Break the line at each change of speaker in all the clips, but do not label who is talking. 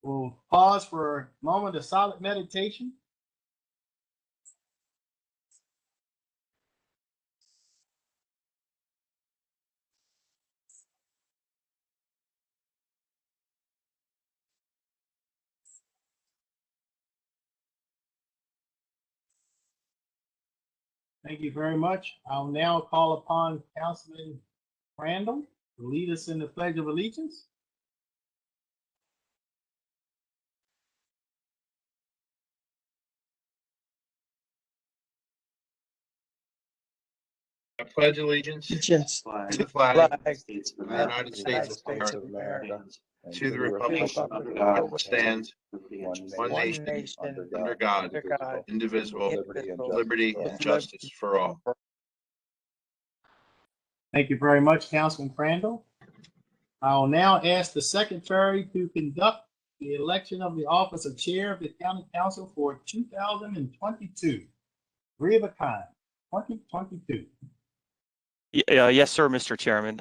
We'll pause for a moment of silent meditation. Thank you very much. I'll now call upon Councilman Crandall to lead us in the Pledge of Allegiance.
I pledge allegiance to the flag of the United States of America, to the republic for which it stands, one nation, under God, indivisible, liberty and justice for all.
Thank you very much, Councilman Crandall. I'll now ask the Secretary to conduct the election of the office of Chair of the County Council for 2022. Three of a kind, 2022.
Yes, sir, Mr. Chairman.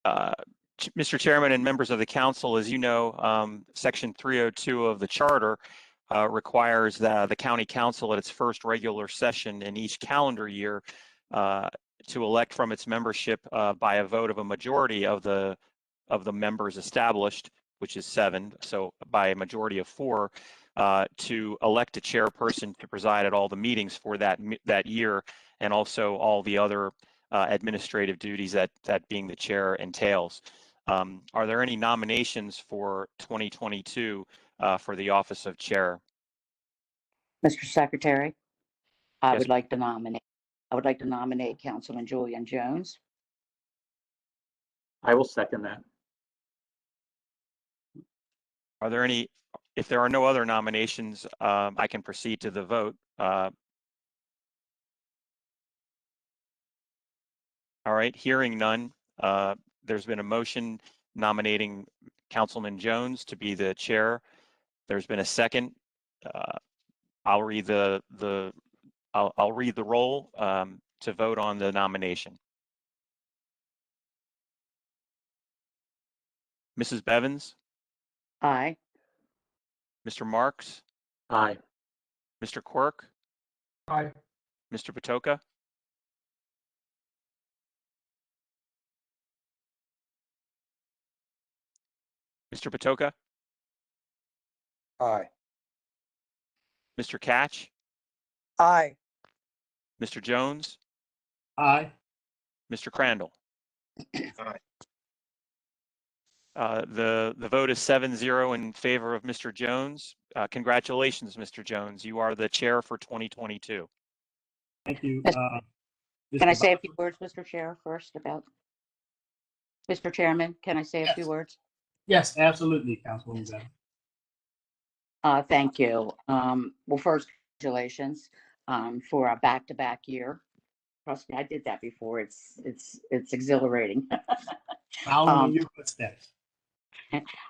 Mr. Chairman and members of the council, as you know, Section 302 of the Charter requires the County Council at its first regular session in each calendar year to elect from its membership by a vote of a majority of the members established, which is 7, so by a majority of 4, to elect a chairperson to preside at all the meetings for that year, and also all the other administrative duties that being the chair entails. Are there any nominations for 2022 for the office of chair?
Mr. Secretary, I
Yes.
would like to nominate Councilman Julian Jones.
I will second that.
Are there any, if there are no other nominations, I can proceed to the vote. All right, hearing none, there's been a motion nominating Councilman Jones to be the chair. There's been a second. I'll read the roll to vote on the nomination. Mrs. Bevins,
Aye.
Mr. Marks,
Aye.
Mr. Quirk,
Aye.
Mr. Patoka, Mr. Patoka,
Aye.
Mr. Catch,
Aye.
Mr. Jones,
Aye.
Mr. Crandall.
Aye.
The vote is 7-0 in favor of Mr. Jones. Congratulations, Mr. Jones. You are the chair for 2022.
Thank you.
Can I say a few words, Mr. Chair, first about? Mr. Chairman, can I say a few
Yes.
words?
Yes, absolutely, Councilwoman Bevins.
Thank you. Well, first, congratulations for a back-to-back year. Trust me, I did that before. It's exhilarating.
Following in your footsteps.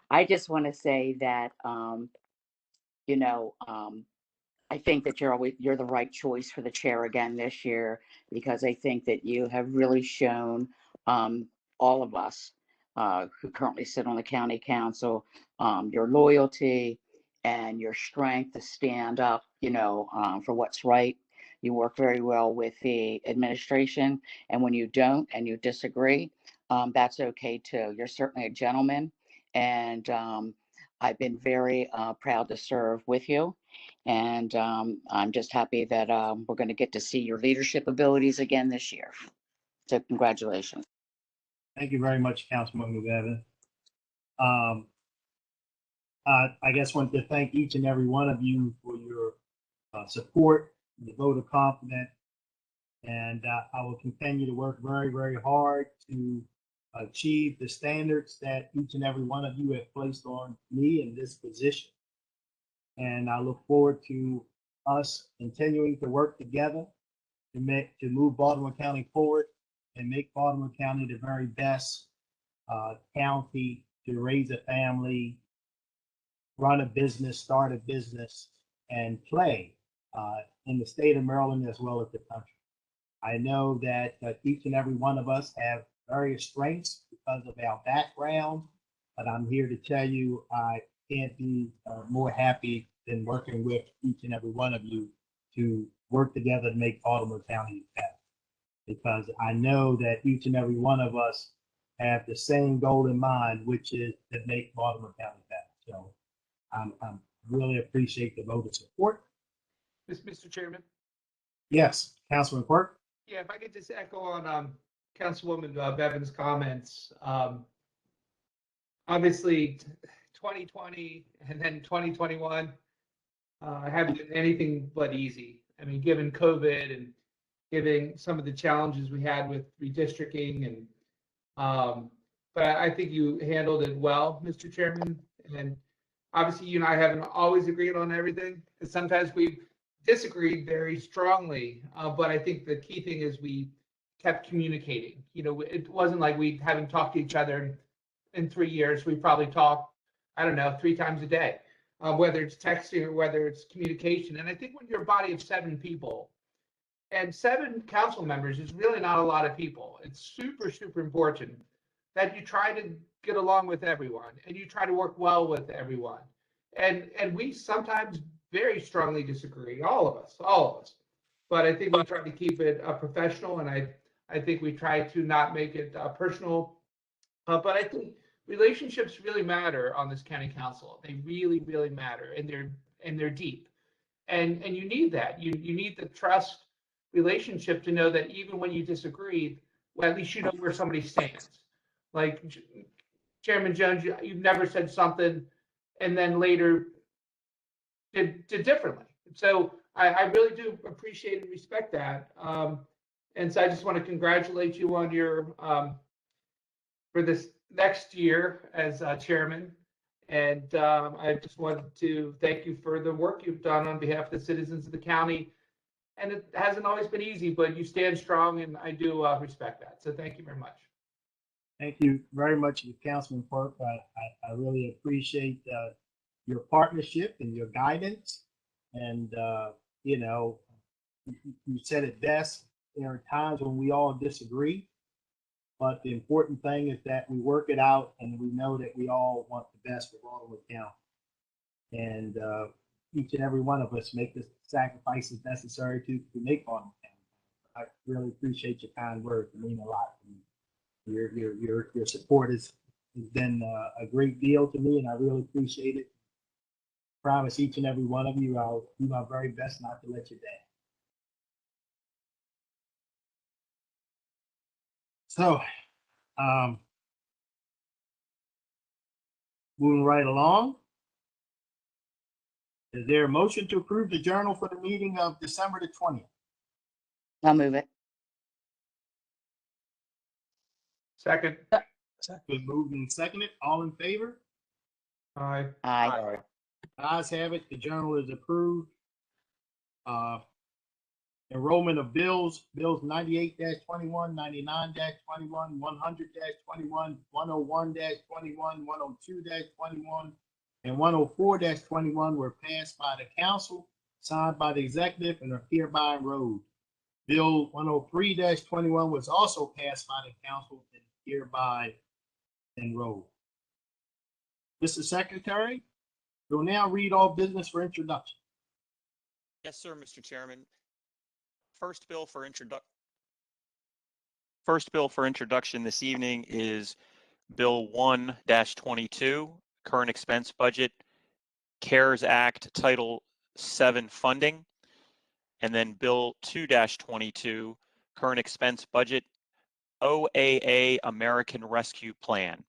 I just want to say that I think that you're the right choice for the chair again this year, because I think that you have really shown all of us who currently sit on the county council your loyalty and your strength to stand up, for what's right. You work very well with the administration, and when you don't and you disagree, that's okay too. You're certainly a gentleman, and I've been very proud to serve with you. And I'm just happy that we're going to get to see your leadership abilities again this year. So congratulations.
Thank you very much, Councilwoman Bevins. I guess want to thank each and every one of you for your support, the vote of confidence, and I will continue to work very, very hard to achieve the standards that each and every one of you have placed on me in this position. And I look forward to us continuing to work together to move Baltimore County forward and make Baltimore County the very best county to raise a family, run a business, start a business, and play in the state of Maryland as well as the country. I know that each and every one of us have various strengths because of our background, but I'm here to tell you I can't be more happy than working with each and every one of you to work together to make Baltimore County better. Because I know that each and every one of us have the same goal in mind, which is to make Baltimore County better. So I'm really appreciate the vote of support.
Mr. Chairman,
Yes, Councilman Quirk.
yeah, if I could just echo on Councilwoman Bevan's comments. Obviously, 2020 and then 2021 haven't been anything but easy. I mean, given COVID and given some of the challenges we had with redistricting and but I think you handled it well, Mr. Chairman. And obviously, you and I haven't always agreed on everything. And sometimes we've disagreed very strongly. But I think the key thing is we kept communicating. You know, it wasn't like we haven't talked to each other in 3 years. We probably talked, I don't know, 3 times a day, whether it's texting or whether it's communication. And I think when you're a body of 7 people, and 7 council members is really not a lot of people. It's super, super important that you try to get along with everyone and you try to work well with everyone. And we sometimes very strongly disagree, all of us. But I think we try to keep it professional, and I think we try to not make it personal. But I think relationships really matter on this county council. They really, really matter, and they're deep. And you need that. You need the trust relationship to know that even when you disagree, well, at least you know where somebody stands. Like Chairman Jones, you've never said something and then later did differently. So I really do appreciate and respect that. And so I just want to congratulate you on your for this next year as chairman. And I just wanted to thank you for the work you've done on behalf of the citizens of the county. And it hasn't always been easy, but you stand strong, and I do respect that. So thank you very much.
Thank you very much, Councilman Quirk. I really appreciate your partnership and your guidance. And, you know, you said it best. There are times when we all disagree, but the important thing is that we work it out and we know that we all want the best for Baltimore County. And each and every one of us make the sacrifices necessary to make Baltimore County. I really appreciate your kind words. It mean a lot to me. Your support has been a great deal to me, and I really appreciate it. Promise each and every one of you, I'll do my very best not to let you down. So, moving right along. Is there a motion to approve the journal for the meeting of December the 20th?
I'll move it.
Second.
Been moved and seconded. All in favor?
Aye.
Aye.
Ayes have it. The journal is approved. Enrollment of bills 98-21, 99-21, 100-21, 101-21, 102-21, and 104-21 were passed by the council, signed by the executive, and are hereby enrolled. Bill 103-21 was also passed by the council and hereby enrolled. Mr. Secretary, we'll now read all business for introduction.
Yes, sir, Mr. Chairman. First bill for introduction this evening is Bill 1-22, Current Expense Budget, CARES Act Title VII Funding, and then Bill 2-22, Current Expense Budget, OAA American Rescue Plan.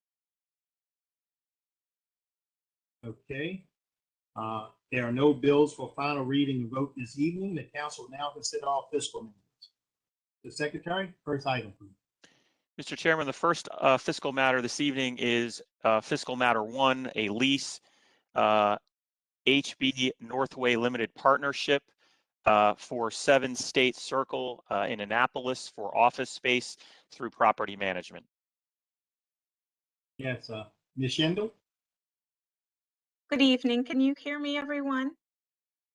Okay. There are no bills for final reading and vote this evening. The council will now consider all fiscal matters. The secretary, first item, please.
Mr. Chairman, the first fiscal matter this evening is fiscal matter 1, a lease, HB Northway Limited Partnership for 7 State Circle in Annapolis for office space through property management.
Yes, Ms. Schindel?
Good evening. Can you hear me, everyone?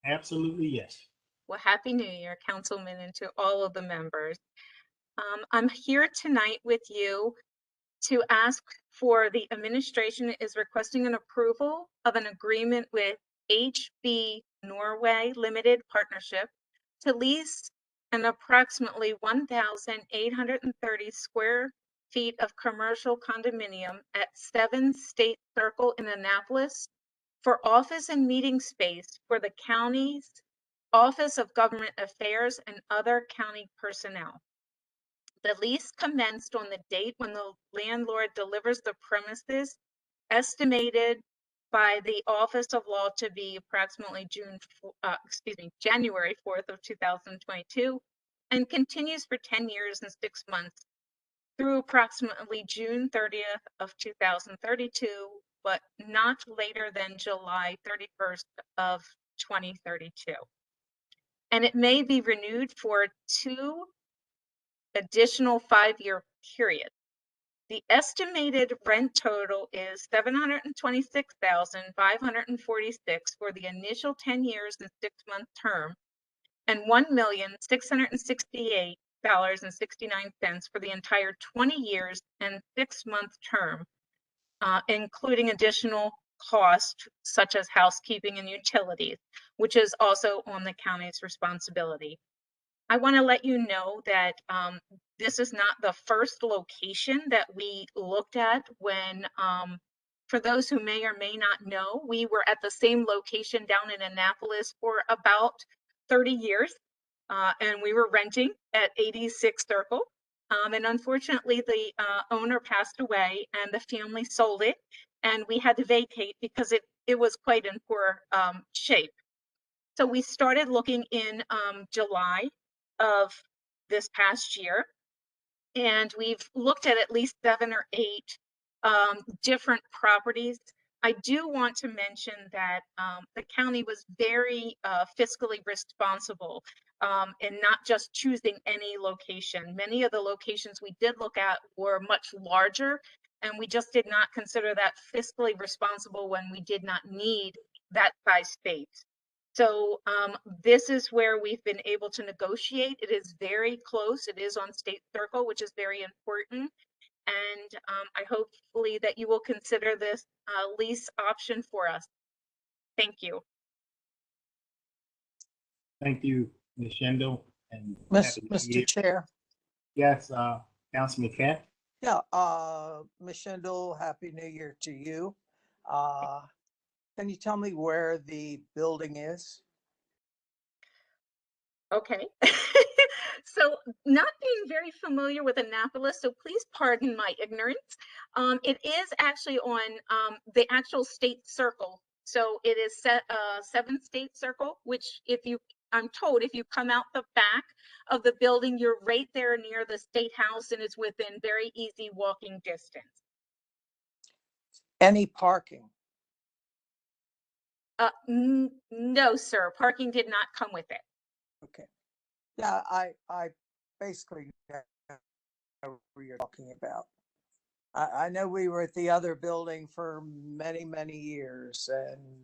Absolutely, yes.
Well, Happy New Year, Councilman, and to all of the members. I'm here tonight with you to ask for the administration is requesting an approval of an agreement with HB Norway Limited Partnership to lease an approximately 1,830 square feet of commercial condominium at 7 State Circle in Annapolis for office and meeting space for the county's Office of Government Affairs and other county personnel. The lease commenced on the date when the landlord delivers the premises, estimated by the Office of Law to be approximately January 4th of 2022, and continues for 10 years and 6 months through approximately June 30th of 2032, but not later than July 31st of 2032. And it may be renewed for 2 additional 5-year period. The estimated rent total is $726,546 for the initial 10 years and 6-month term, and $1,668.69 for the entire 20 years and 6-month term, including additional costs such as housekeeping and utilities, which is also on the county's responsibility. I want to let you know that this is not the first location that we looked at when, for those who may or may not know, we were at the same location down in Annapolis for about 30 years, and we were renting at 86 Circle. And unfortunately, the owner passed away and the family sold it, and we had to vacate because it was quite in poor shape. So we started looking in July of this past year, and we've looked at least 7 or 8 different properties. I do want to mention that the county was very fiscally responsible in not just choosing any location. Many of the locations we did look at were much larger, and we just did not consider that fiscally responsible when we did not need that size space. So this is where we've been able to negotiate. It is very close. It is on State Circle, which is very important. And I hopefully that you will consider this lease option for us. Thank you.
Thank you, Ms. Shindle. And
Mr. Chair.
Yes, Councilman Kent.
Yeah, Ms. Shindle, Happy New Year to you. Can you tell me where the building is?
Okay. So not being very familiar with Annapolis, so please pardon my ignorance. It is actually on the actual State Circle. So it is 7 State Circle, which I'm told if you come out the back of the building, you're right there near the State House and it's within very easy walking distance.
Any parking?
No, sir. Parking did not come with it.
Okay. Yeah, I basically know what you're talking about. I know we were at the other building for many, many years. And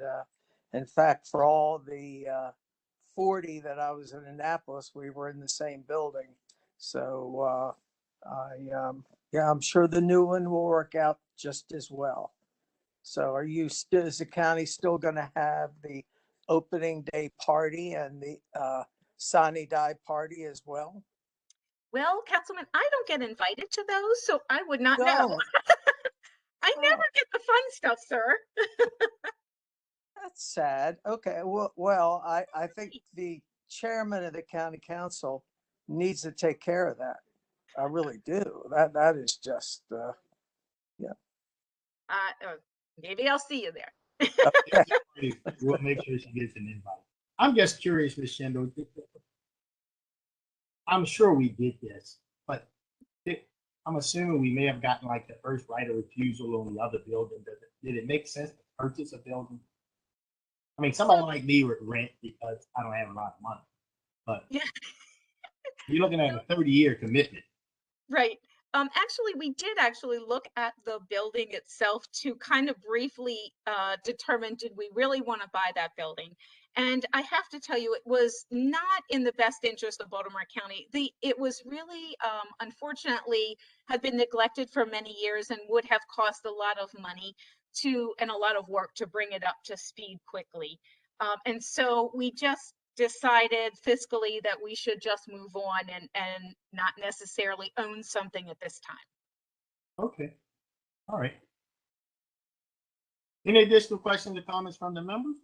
in fact, for all the 40 that I was in Annapolis, we were in the same building. So yeah, I'm sure the new one will work out just as well. So are you still, is the county still going to have the opening day party and the Sani Die party as well?
Well, Councilman, I don't get invited to those, so I would not know.
No.
I never get the fun stuff, sir.
That's sad. Okay. Well, I think the chairman of the county council needs to take care of that. I really do. That is just, yeah.
Maybe I'll see you there.
Okay.
We'll make sure she gets an invite. I'm just curious, Ms. Shindle. I'm sure we did this, but I'm assuming we may have gotten like the first right of refusal on the other building. Did it make sense to purchase a building? I mean, somebody like me would rent because I don't have a lot of money, but
Yeah.
You're looking at a 30-year commitment.
Right. Actually, we did actually look at the building itself to kind of briefly determine, did we really want to buy that building? And I have to tell you, it was not in the best interest of Baltimore County. It was really, unfortunately, had been neglected for many years and would have cost a lot of money and a lot of work to bring it up to speed quickly. And so we just decided fiscally that we should just move on and not necessarily own something at this time.
Okay. All right. Any additional questions or comments from the members?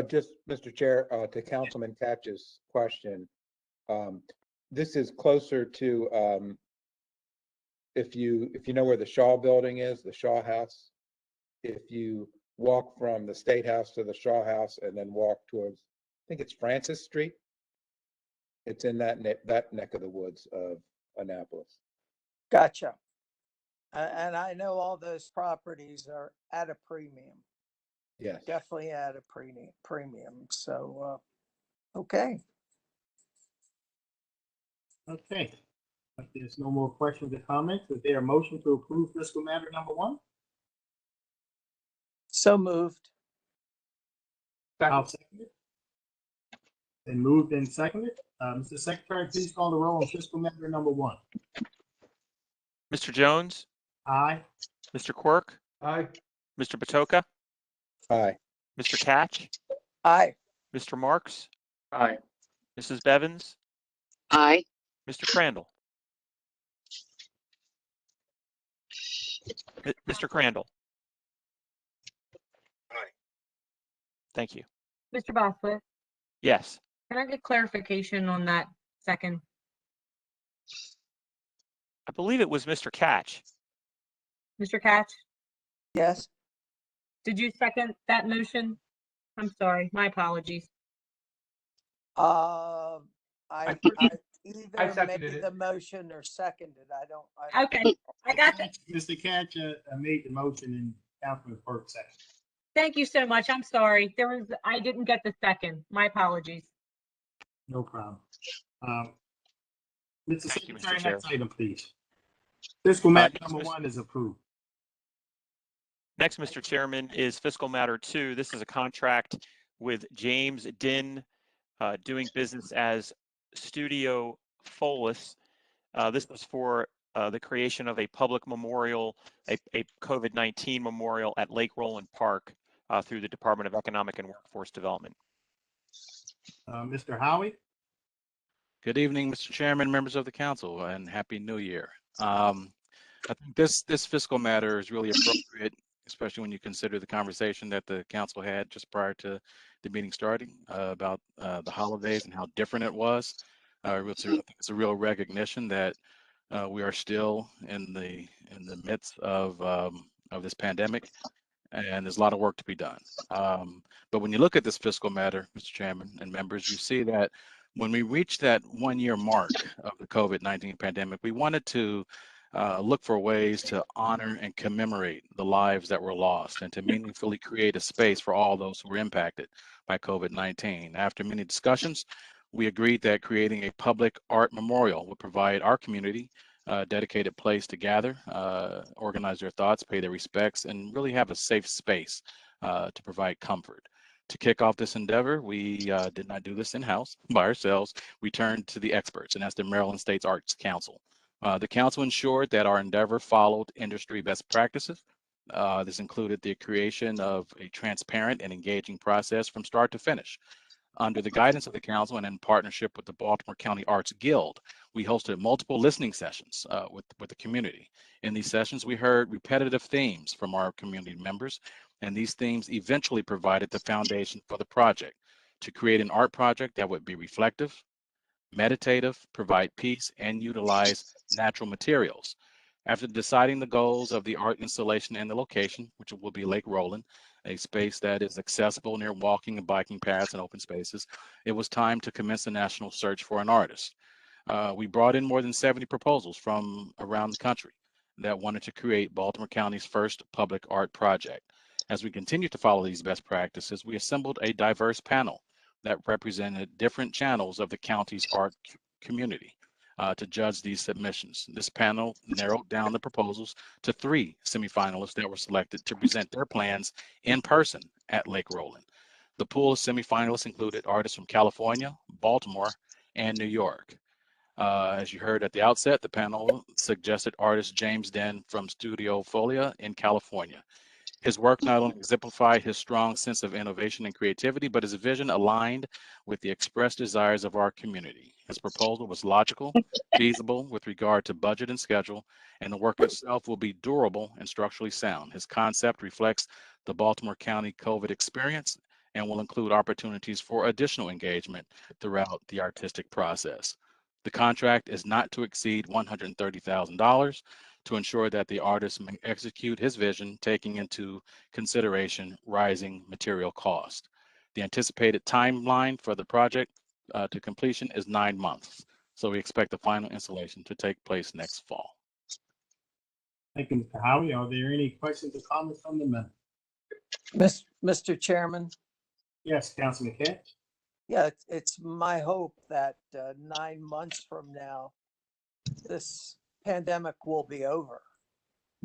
Just, Mr. Chair, to Councilman Catch's question, this is closer to, if you know where the Shaw Building is, the Shaw House, if you walk from the State House to the Shaw House and then walk towards, I think it's Francis Street. It's in that neck of the woods of Annapolis.
Gotcha. And I know all those properties are at a premium,
Yes.
definitely at a premium. So, okay.
Okay. If there's no more questions or comments, is there a motion to approve fiscal matter number 1?
So moved.
I'll second it. Been moved and seconded. Mr. Secretary, please call the roll on fiscal matter number 1.
Mr. Jones,
Aye.
Mr. Quirk,
Aye.
Mr. Patoka,
Aye.
Mr. Catch,
Aye.
Mr. Marks,
Aye.
Mrs. Bevins,
Aye.
Mr. Crandall. Mr. Crandall.
Aye.
Thank you.
Mr. Bosworth,
Yes.
can I get clarification on that second?
I believe it was Mr. Catch.
Mr. Catch,
Yes.
did you second that motion? I'm sorry, my apologies.
I
I
either
seconded
made
it.
the motion or seconded. I don't.
Okay, I got that.
Mr. Catch made the motion and Councilman Quirk seconded.
Thank you so much. I'm sorry. I didn't get the second. My apologies.
No problem. Mr.
Thank you, Mr.
Secretary,
Chair.
next item, please. Fiscal matter
next,
number
Mr.
1 is approved.
Next, Mr. Chairman, is fiscal matter 2. This is a contract with James Dinn, doing business as Studio Folis. This was for the creation of a public memorial, a COVID-19 memorial at Lake Roland Park through the Department of Economic and Workforce Development.
Mr. Howie?
Good evening, Mr. Chairman, members of the council, and Happy New Year. I think this fiscal matter is really appropriate, especially when you consider the conversation that the council had just prior to the meeting starting about the holidays and how different it was. I think it's a real recognition that we are still in the midst of this pandemic, and there's a lot of work to be done. But when you look at this fiscal matter, Mr. Chairman and members, you see that when we reach that 1-year mark of the COVID-19 pandemic, we wanted to look for ways to honor and commemorate the lives that were lost and to meaningfully create a space for all those who were impacted by COVID-19. After many discussions, we agreed that creating a public art memorial would provide our community a dedicated place to gather, organize their thoughts, pay their respects, and really have a safe space to provide comfort. To kick off this endeavor, we did not do this in-house by ourselves. We turned to the experts, and that's the Maryland State Arts Council. The council ensured that our endeavor followed industry best practices. This included the creation of a transparent and engaging process from start to finish. Under the guidance of the council and in partnership with the Baltimore County Arts Guild, we hosted multiple listening sessions with the community. In these sessions, we heard repetitive themes from our community members, and these themes eventually provided the foundation for the project to create an art project that would be reflective, meditative, provide peace, and utilize natural materials. After deciding the goals of the art installation and the location, which will be Lake Roland, a space that is accessible near walking and biking paths and open spaces, it was time to commence a national search for an artist. We brought in more than 70 proposals from around the country that wanted to create Baltimore County's first public art project. As we continue to follow these best practices, we assembled a diverse panel that represented different channels of the county's art community. to judge these submissions. This panel narrowed down the proposals to 3 semifinalists that were selected to present their plans in person at Lake Roland. The pool of semifinalists included artists from California, Baltimore, and New York. As you heard at the outset, the panel suggested artist James Den from Studio Folia in California. His work not only exemplified his strong sense of innovation and creativity, but his vision aligned with the expressed desires of our community. His proposal was logical, feasible with regard to budget and schedule, and the work itself will be durable and structurally sound. His concept reflects the Baltimore County COVID experience and will include opportunities for additional engagement throughout the artistic process. The contract is not to exceed $130,000 to ensure that the artist may execute his vision, taking into consideration rising material cost. The anticipated timeline for the project to completion is 9 months. So we expect the final installation to take place next fall.
Thank you, Mr. Howie. Are there any questions or comments from the members?
Mr. Chairman,
Yes, Councilman Katz.
yeah, it's my hope that 9 months from now, this pandemic will be over.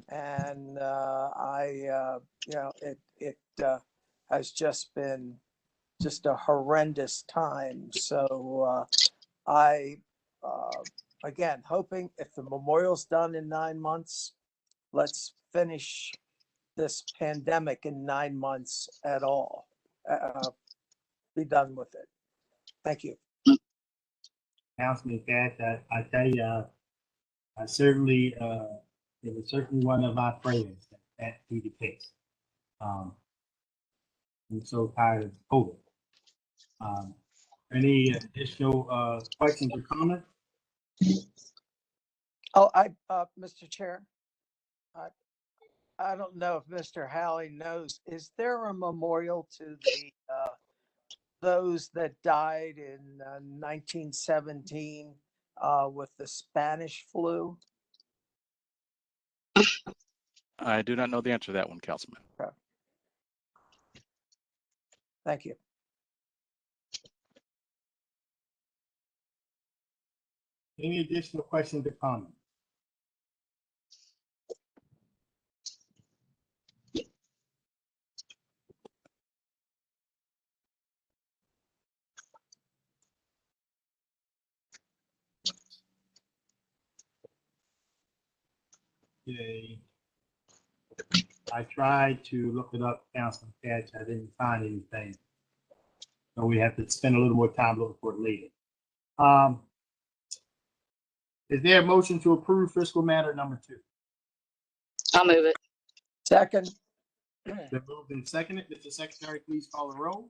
And it has just been just a horrendous time. So again, hoping if the memorial's done in 9 months, let's finish this pandemic in 9 months at all. Be done with it. Thank you.
Councilman Katz, I tell you, I certainly, it was certainly one of my prayers that be the case. I'm so tired of COVID. Any additional questions or comments?
Oh, Mr. Chair, I don't know if Mr. Halley knows, is there a memorial to those that died in 1917 with the Spanish flu?
I do not know the answer to that one, Councilman.
Okay. Thank you.
Any additional questions or comments? Okay. I tried to look it up, Councilman Katz. I didn't find anything. So we have to spend a little more time looking for it later. Is there a motion to approve fiscal matter number 2?
I'll move it.
Second.
Been moved and seconded. Mr. Secretary, please call the roll.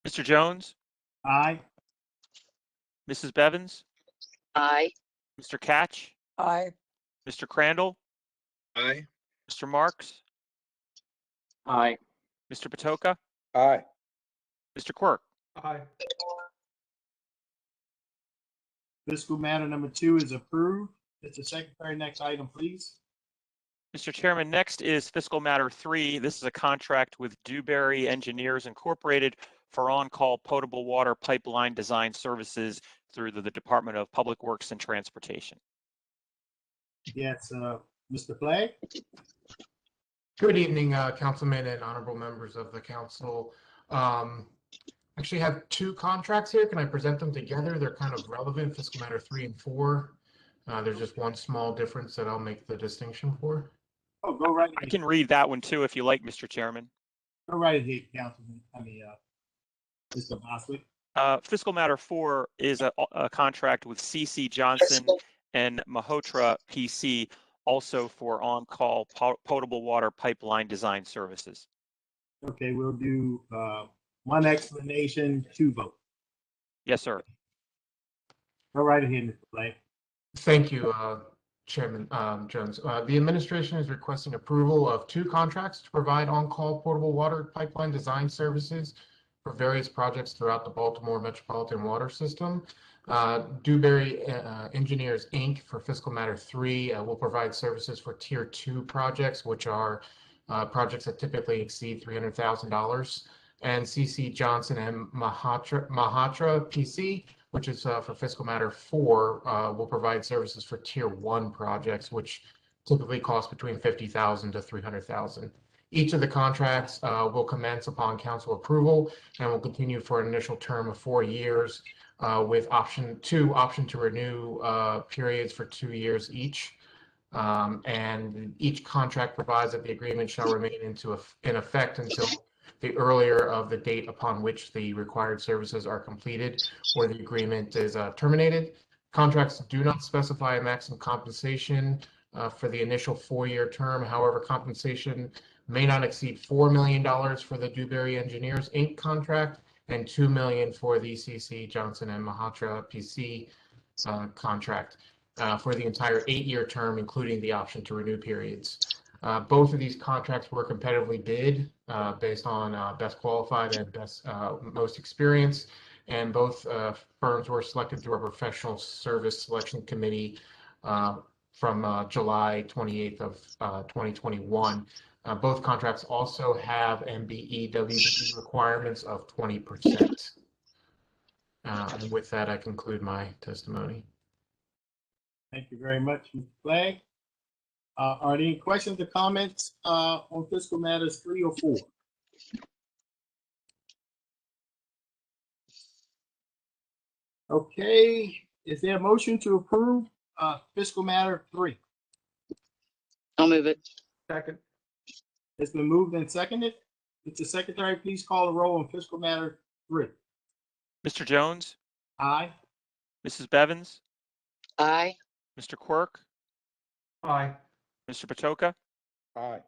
Mr. Jones,
Aye.
Mrs. Bevins,
Aye.
Mr. Catch,
Aye.
Mr. Crandall,
Aye.
Mr. Marks,
Aye.
Mr. Patoka,
Aye.
Mr. Quirk.
Aye.
Fiscal matter number 2 is approved. Mr. Secretary, next item, please.
Mr. Chairman, next is fiscal matter 3. This is a contract with Dewberry Engineers Incorporated for on-call potable water pipeline design services through the Department of Public Works and Transportation.
Yes, Mr. Flagg.
Good evening, councilmen and honorable members of the council. Actually have 2 contracts here. Can I present them together? They're kind of relevant, fiscal matter 3 and 4. There's just one small difference that I'll make the distinction for.
Oh, go right ahead.
I can read that one too if you like, Mr. Chairman.
Go right ahead, Councilman. Mr. Boswick.
Fiscal matter 4 is a contract with CC Johnson and Mahotra PC, also for on-call potable water pipeline design services.
Okay, we'll do 1 explanation, 2 votes.
Yes, sir.
Go right ahead, Mr. Flagg.
Thank you, Chairman Jones. The administration is requesting approval of 2 contracts to provide on-call portable water pipeline design services for various projects throughout the Baltimore Metropolitan Water System. Dewberry Engineers, Inc. for fiscal matter 3 will provide services for tier 2 projects, which are projects that typically exceed $300,000. And CC Johnson and Mahotra PC which is for fiscal matter 4, will provide services for tier 1 projects, which typically cost between $50,000 to $300,000. Each of the contracts will commence upon council approval and will continue for an initial term of 4 years with option to renew periods for 2 years each. And each contract provides that the agreement shall remain in effect until the earlier of the date upon which the required services are completed or the agreement is terminated. Contracts do not specify a maximum compensation for the initial 4-year term. However, compensation may not exceed $4 million for the Dewberry Engineers, Inc. contract and $2 million for the CC Johnson and Mahatra PC contract for the entire 8-year term, including the option to renew periods. Both of these contracts were competitively bid based on best qualified and best most experience, and both firms were selected through a professional service selection committee from July 28th of 2021. Both contracts also have MBE WBE requirements of 20%. And with that, I conclude my testimony.
Thank you very much, Mr. Flagg. Are there any questions or comments on fiscal matters 3 or 4? Okay, is there a motion to approve fiscal matter 3?
I'll move it.
Second.
It's been moved and seconded. Mr. Secretary, please call the roll on fiscal matter 3.
Mr. Jones,
Aye.
Mrs. Bevins,
Aye.
Mr. Quirk,
Aye.
Mr. Patoka,
Aye.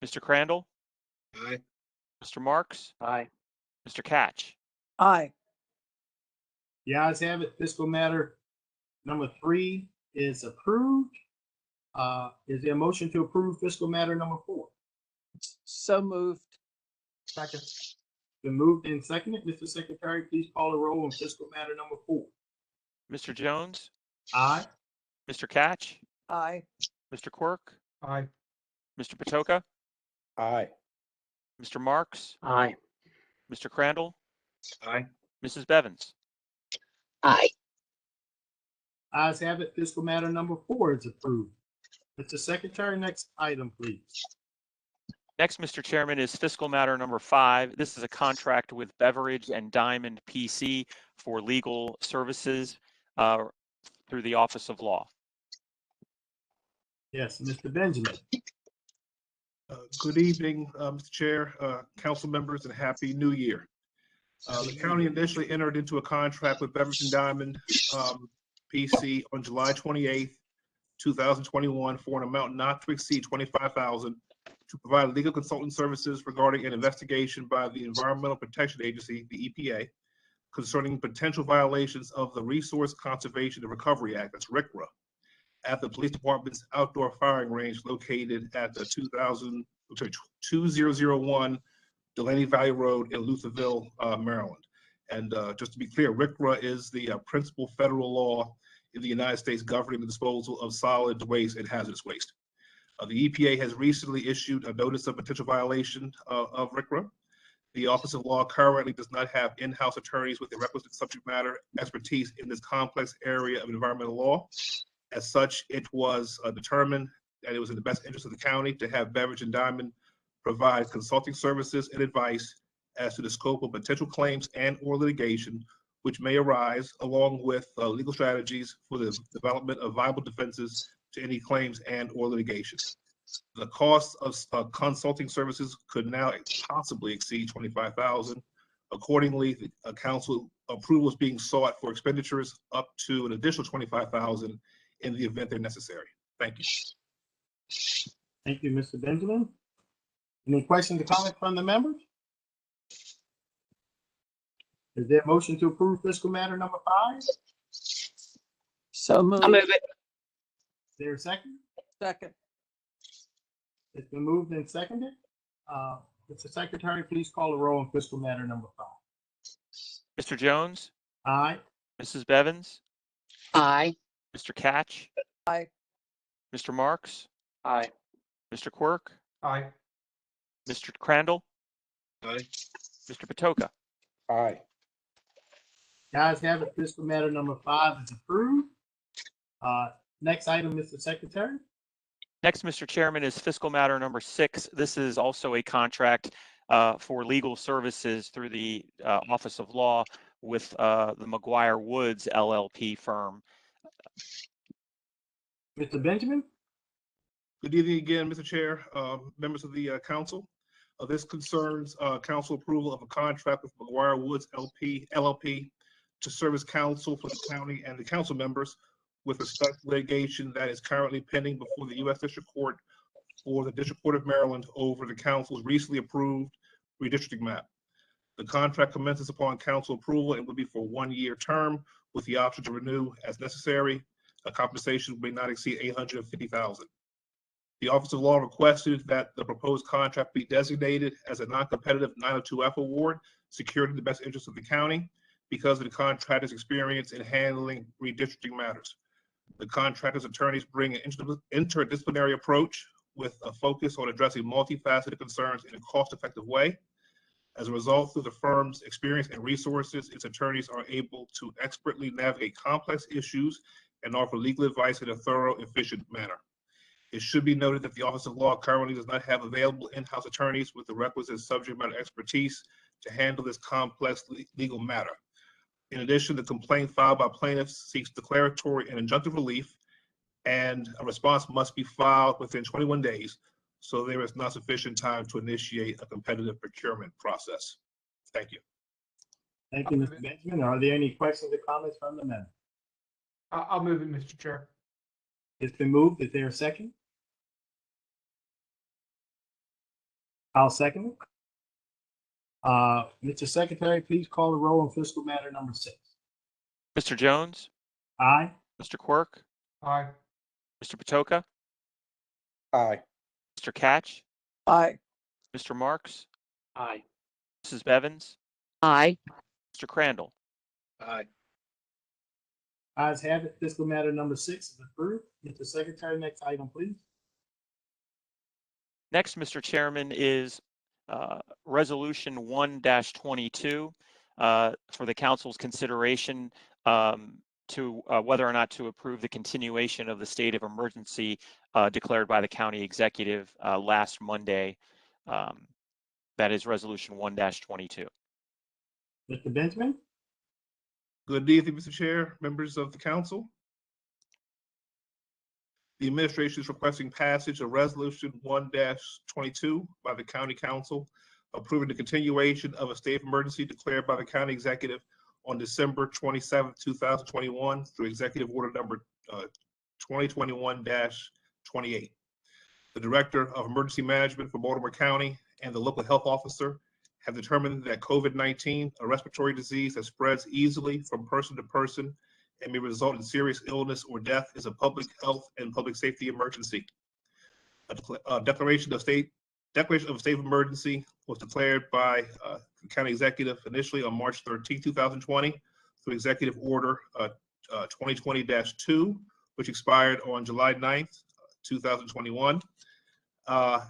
Mr. Crandall,
Aye.
Mr. Marks,
Aye.
Mr. Catch.
Aye.
The ayes have it. Fiscal matter number 3 is approved. Is there a motion to approve fiscal matter number 4?
So moved.
Second.
Been moved and seconded. Mr. Secretary, please call the roll on fiscal matter number 4.
Mr. Jones,
Aye.
Mr. Catch,
Aye.
Mr. Quirk,
Aye.
Mr. Patoka,
Aye.
Mr. Marks,
Aye.
Mr. Crandall,
Aye.
Mrs. Bevins.
Aye.
Ayes have it. Fiscal matter number 4 is approved. Mr. Secretary, next item, please.
Next, Mr. Chairman, is fiscal matter number 5. This is a contract with Beveridge and Diamond PC for legal services through the Office of Law.
Yes, Mr. Benjamin.
Good evening, Mr. Chair, council members, and Happy New Year. The county initially entered into a contract with Beveridge and Diamond PC on July 28th, 2021 for an amount not to exceed $25,000 to provide legal consulting services regarding an investigation by the Environmental Protection Agency, the EPA, concerning potential violations of the Resource Conservation and Recovery Act, that's RCRA, at the police department's outdoor firing range located at the 2001 Delaney Valley Road in Lutherville, Maryland. And just to be clear, RCRA is the principal federal law in the United States governing the disposal of solid waste and hazardous waste. The EPA has recently issued a notice of potential violation of RCRA. The Office of Law currently does not have in-house attorneys with the requisite subject matter expertise in this complex area of environmental law. As such, it was determined that it was in the best interest of the county to have Beveridge and Diamond provide consulting services and advice as to the scope of potential claims and or litigation which may arise, along with legal strategies for the development of viable defenses to any claims and or litigation. The cost of consulting services could now possibly exceed $25,000. Accordingly, the council approval is being sought for expenditures up to an additional $25,000 in the event they're necessary. Thank you.
Thank you, Mr. Benjamin. Any questions or comments from the members? Is there a motion to approve fiscal matter number 5?
So moved.
I'll move it.
Is there a second?
Second.
It's been moved and seconded. Mr. Secretary, please call the roll on fiscal matter number 5.
Mr. Jones,
Aye.
Mrs. Bevins,
Aye.
Mr. Catch,
Aye.
Mr. Marks,
Aye.
Mr. Quirk,
Aye.
Mr. Crandall,
Aye.
Mr. Patoka.
Aye.
Guys have it, fiscal matter number 5 is approved. Next item, Mr. Secretary.
Next, Mr. Chairman, is fiscal matter number 6. This is also a contract for legal services through the Office of Law with the McGuire Woods LLP firm.
Mr. Benjamin.
Good evening again, Mr. Chair, members of the council. This concerns council approval of a contract with McGuire Woods LLP to serve as counsel for the county and the council members with respect to litigation that is currently pending before the U.S. District Court for the District Court of Maryland over the council's recently approved redistricting map. The contract commences upon council approval and will be for a 1-year term with the option to renew as necessary. A compensation may not exceed $850,000. The Office of Law requested that the proposed contract be designated as a non-competitive 902F award secured in the best interest of the county because of the contractor's experience in handling redistricting matters. The contractor's attorneys bring an interdisciplinary approach with a focus on addressing multifaceted concerns in a cost-effective way. As a result, through the firm's experience and resources, its attorneys are able to expertly navigate complex issues and offer legal advice in a thorough, efficient manner. It should be noted that the Office of Law currently does not have available in-house attorneys with the requisite subject matter expertise to handle this complex legal matter. In addition, the complaint filed by plaintiffs seeks declaratory and injunctive relief, and a response must be filed within 21 days, so there is not sufficient time to initiate a competitive procurement process. Thank you.
Thank you, Mr. Benjamin. Are there any questions or comments from the member?
I'll move it, Mr. Chair.
It's been moved. Is there a second? I'll second it. Mr. Secretary, please call the roll on fiscal matter number 6.
Mr. Jones,
Aye.
Mr. Quirk,
Aye.
Mr. Patoka,
Aye.
Mr. Catch,
Aye.
Mr. Marks,
Aye.
Mrs. Bevins,
Aye.
Mr. Crandall.
Aye.
Ayes have it. Fiscal matter number 6 is approved. Mr. Secretary, next item, please.
Next, Mr. Chairman, is Resolution 1-22 for the council's consideration to whether or not to approve the continuation of the state of emergency declared by the county executive last Monday. That is Resolution 1-22.
Mr. Benjamin.
Good evening, Mr. Chair, members of the council. The administration is requesting passage of Resolution 1-22 by the County Council, approving the continuation of a state of emergency declared by the county executive on December 27, 2021 through Executive Order number 2021-28. The Director of Emergency Management for Baltimore County and the local health officer have determined that COVID-19, a respiratory disease that spreads easily from person to person and may result in serious illness or death, is a public health and public safety emergency. A declaration of state of emergency was declared by the county executive initially on March 13, 2020 through Executive Order 2020-2, which expired on July 9th, 2021. A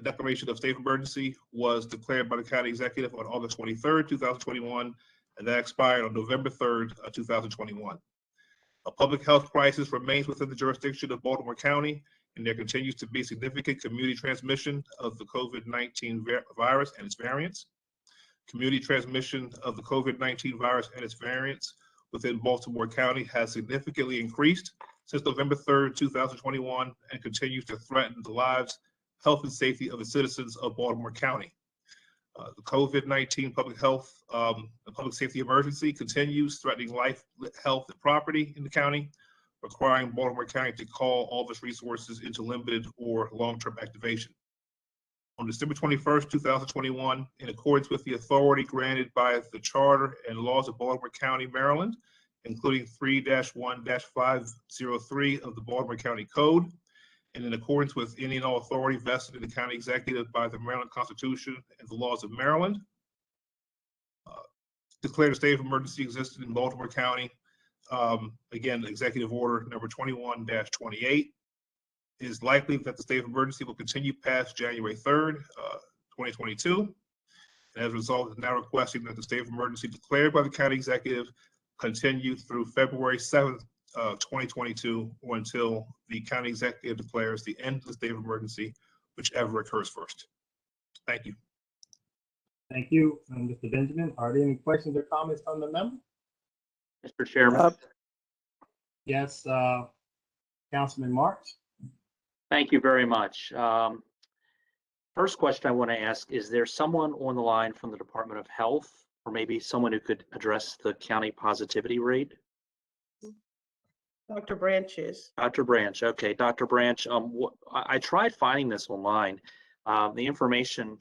declaration of state of emergency was declared by the county executive on August 23rd, 2021, and that expired on November 3rd, 2021. A public health crisis remains within the jurisdiction of Baltimore County, and there continues to be significant community transmission of the COVID-19 virus and its variants. Community transmission of the COVID-19 virus and its variants within Baltimore County has significantly increased since November 3rd, 2021, and continues to threaten the lives, health, and safety of the citizens of Baltimore County. The COVID-19 public health and public safety emergency continues, threatening life, health, and property in the county, requiring Baltimore County to call all of its resources into limited or long-term activation. On December 21st, 2021, in accordance with the authority granted by the Charter and laws of Baltimore County, Maryland, including 3-1-503 of the Baltimore County Code, and in accordance with any and all authority vested in the county executive by the Maryland Constitution and the laws of Maryland, declared a state of emergency existed in Baltimore County. Again, Executive Order number 21-28. It is likely that the state of emergency will continue past January 3rd, 2022. And as a result, is now requesting that the state of emergency declared by the county executive continue through February 7th, 2022, or until the county executive declares the end of the state of emergency, whichever occurs first. Thank you.
Thank you, Mr. Benjamin. Are there any questions or comments from the member?
Mr. Chairman.
Yes, Councilman Marks.
Thank you very much. First question I want to ask, is there someone on the line from the Department of Health, or maybe someone who could address the county positivity rate?
Dr. Branches.
Dr. Branch. Okay, Dr. Branch, I tried finding this online. The information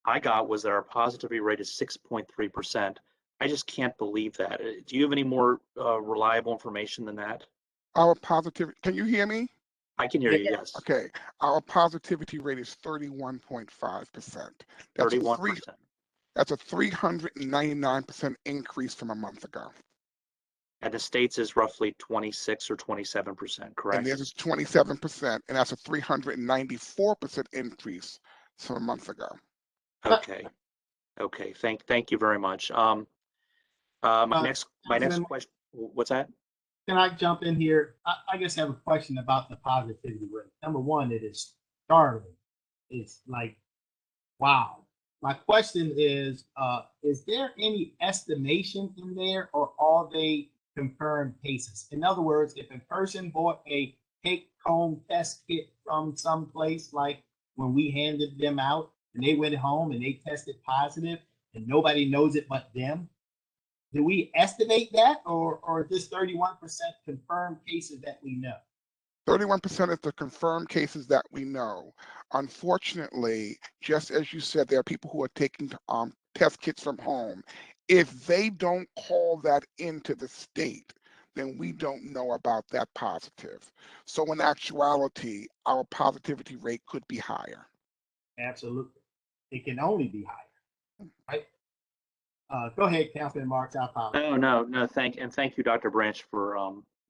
I got was that our positivity rate is 6.3%. I just can't believe that. Do you have any more reliable information than that?
Our positivity, can you hear me?
I can hear you, yes.
Okay, our positivity rate is 31.5%.
31%.
That's a 399% increase from a month ago.
And the state's is roughly 26 or 27%, correct?
And theirs is 27%, and that's a 394% increase from a month ago.
Okay. Okay. Thank you very much. My next question. What's that?
Can I jump in here? I guess I have a question about the positivity rate. Number one, it is startling. It's like, wow. My question is there any estimation in there, or are they confirmed cases? In other words, if a person bought a take-home test kit from someplace, like when we handed them out and they went home and they tested positive and nobody knows it but them, do we estimate that, or is this 31% confirmed cases that we know?
31% is the confirmed cases that we know. Unfortunately, just as you said, there are people who are taking test kits from home. If they don't call that into the state, then we don't know about that positive. So in actuality, our positivity rate could be higher.
Absolutely. It can only be higher, right? Go ahead, Councilman Marks. I apologize.
No. Thank you, Dr. Branch, for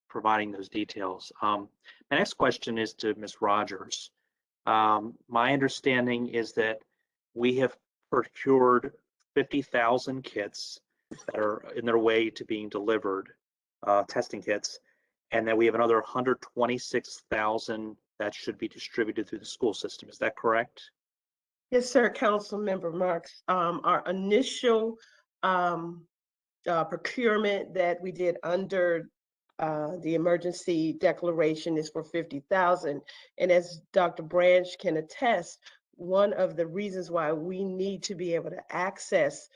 providing those details. My next question is to Ms. Rogers. My understanding is that we have procured 50,000 kits that are in their way to being delivered, testing kits, and that we have another 126,000 that should be distributed through the school system. Is that correct?
Yes, sir, Council Member Marks. Our initial procurement that we did under the emergency declaration is for 50,000. And as Dr. Branch can attest, one of the reasons why we need to be able to access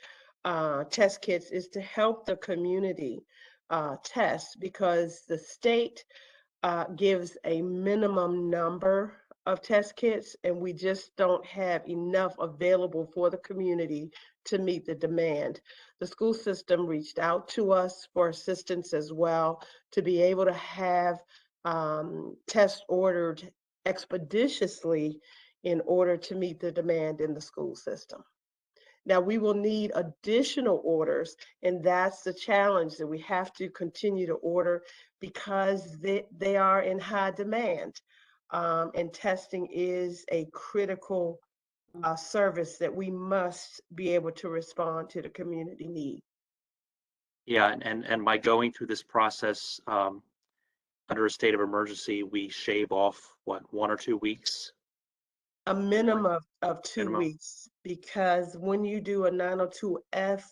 test kits is to help the community test, because the state gives a minimum number of test kits, and we just don't have enough available for the community to meet the demand. The school system reached out to us for assistance as well, to be able to have tests ordered expeditiously in order to meet the demand in the school system. Now, we will need additional orders, and that's the challenge, that we have to continue to order because they are in high demand. And testing is a critical service that we must be able to respond to the community need.
Yeah, and by going through this process under a state of emergency, we shave off, what, 1 or 2 weeks?
A minimum of 2 weeks, because when you do a 902F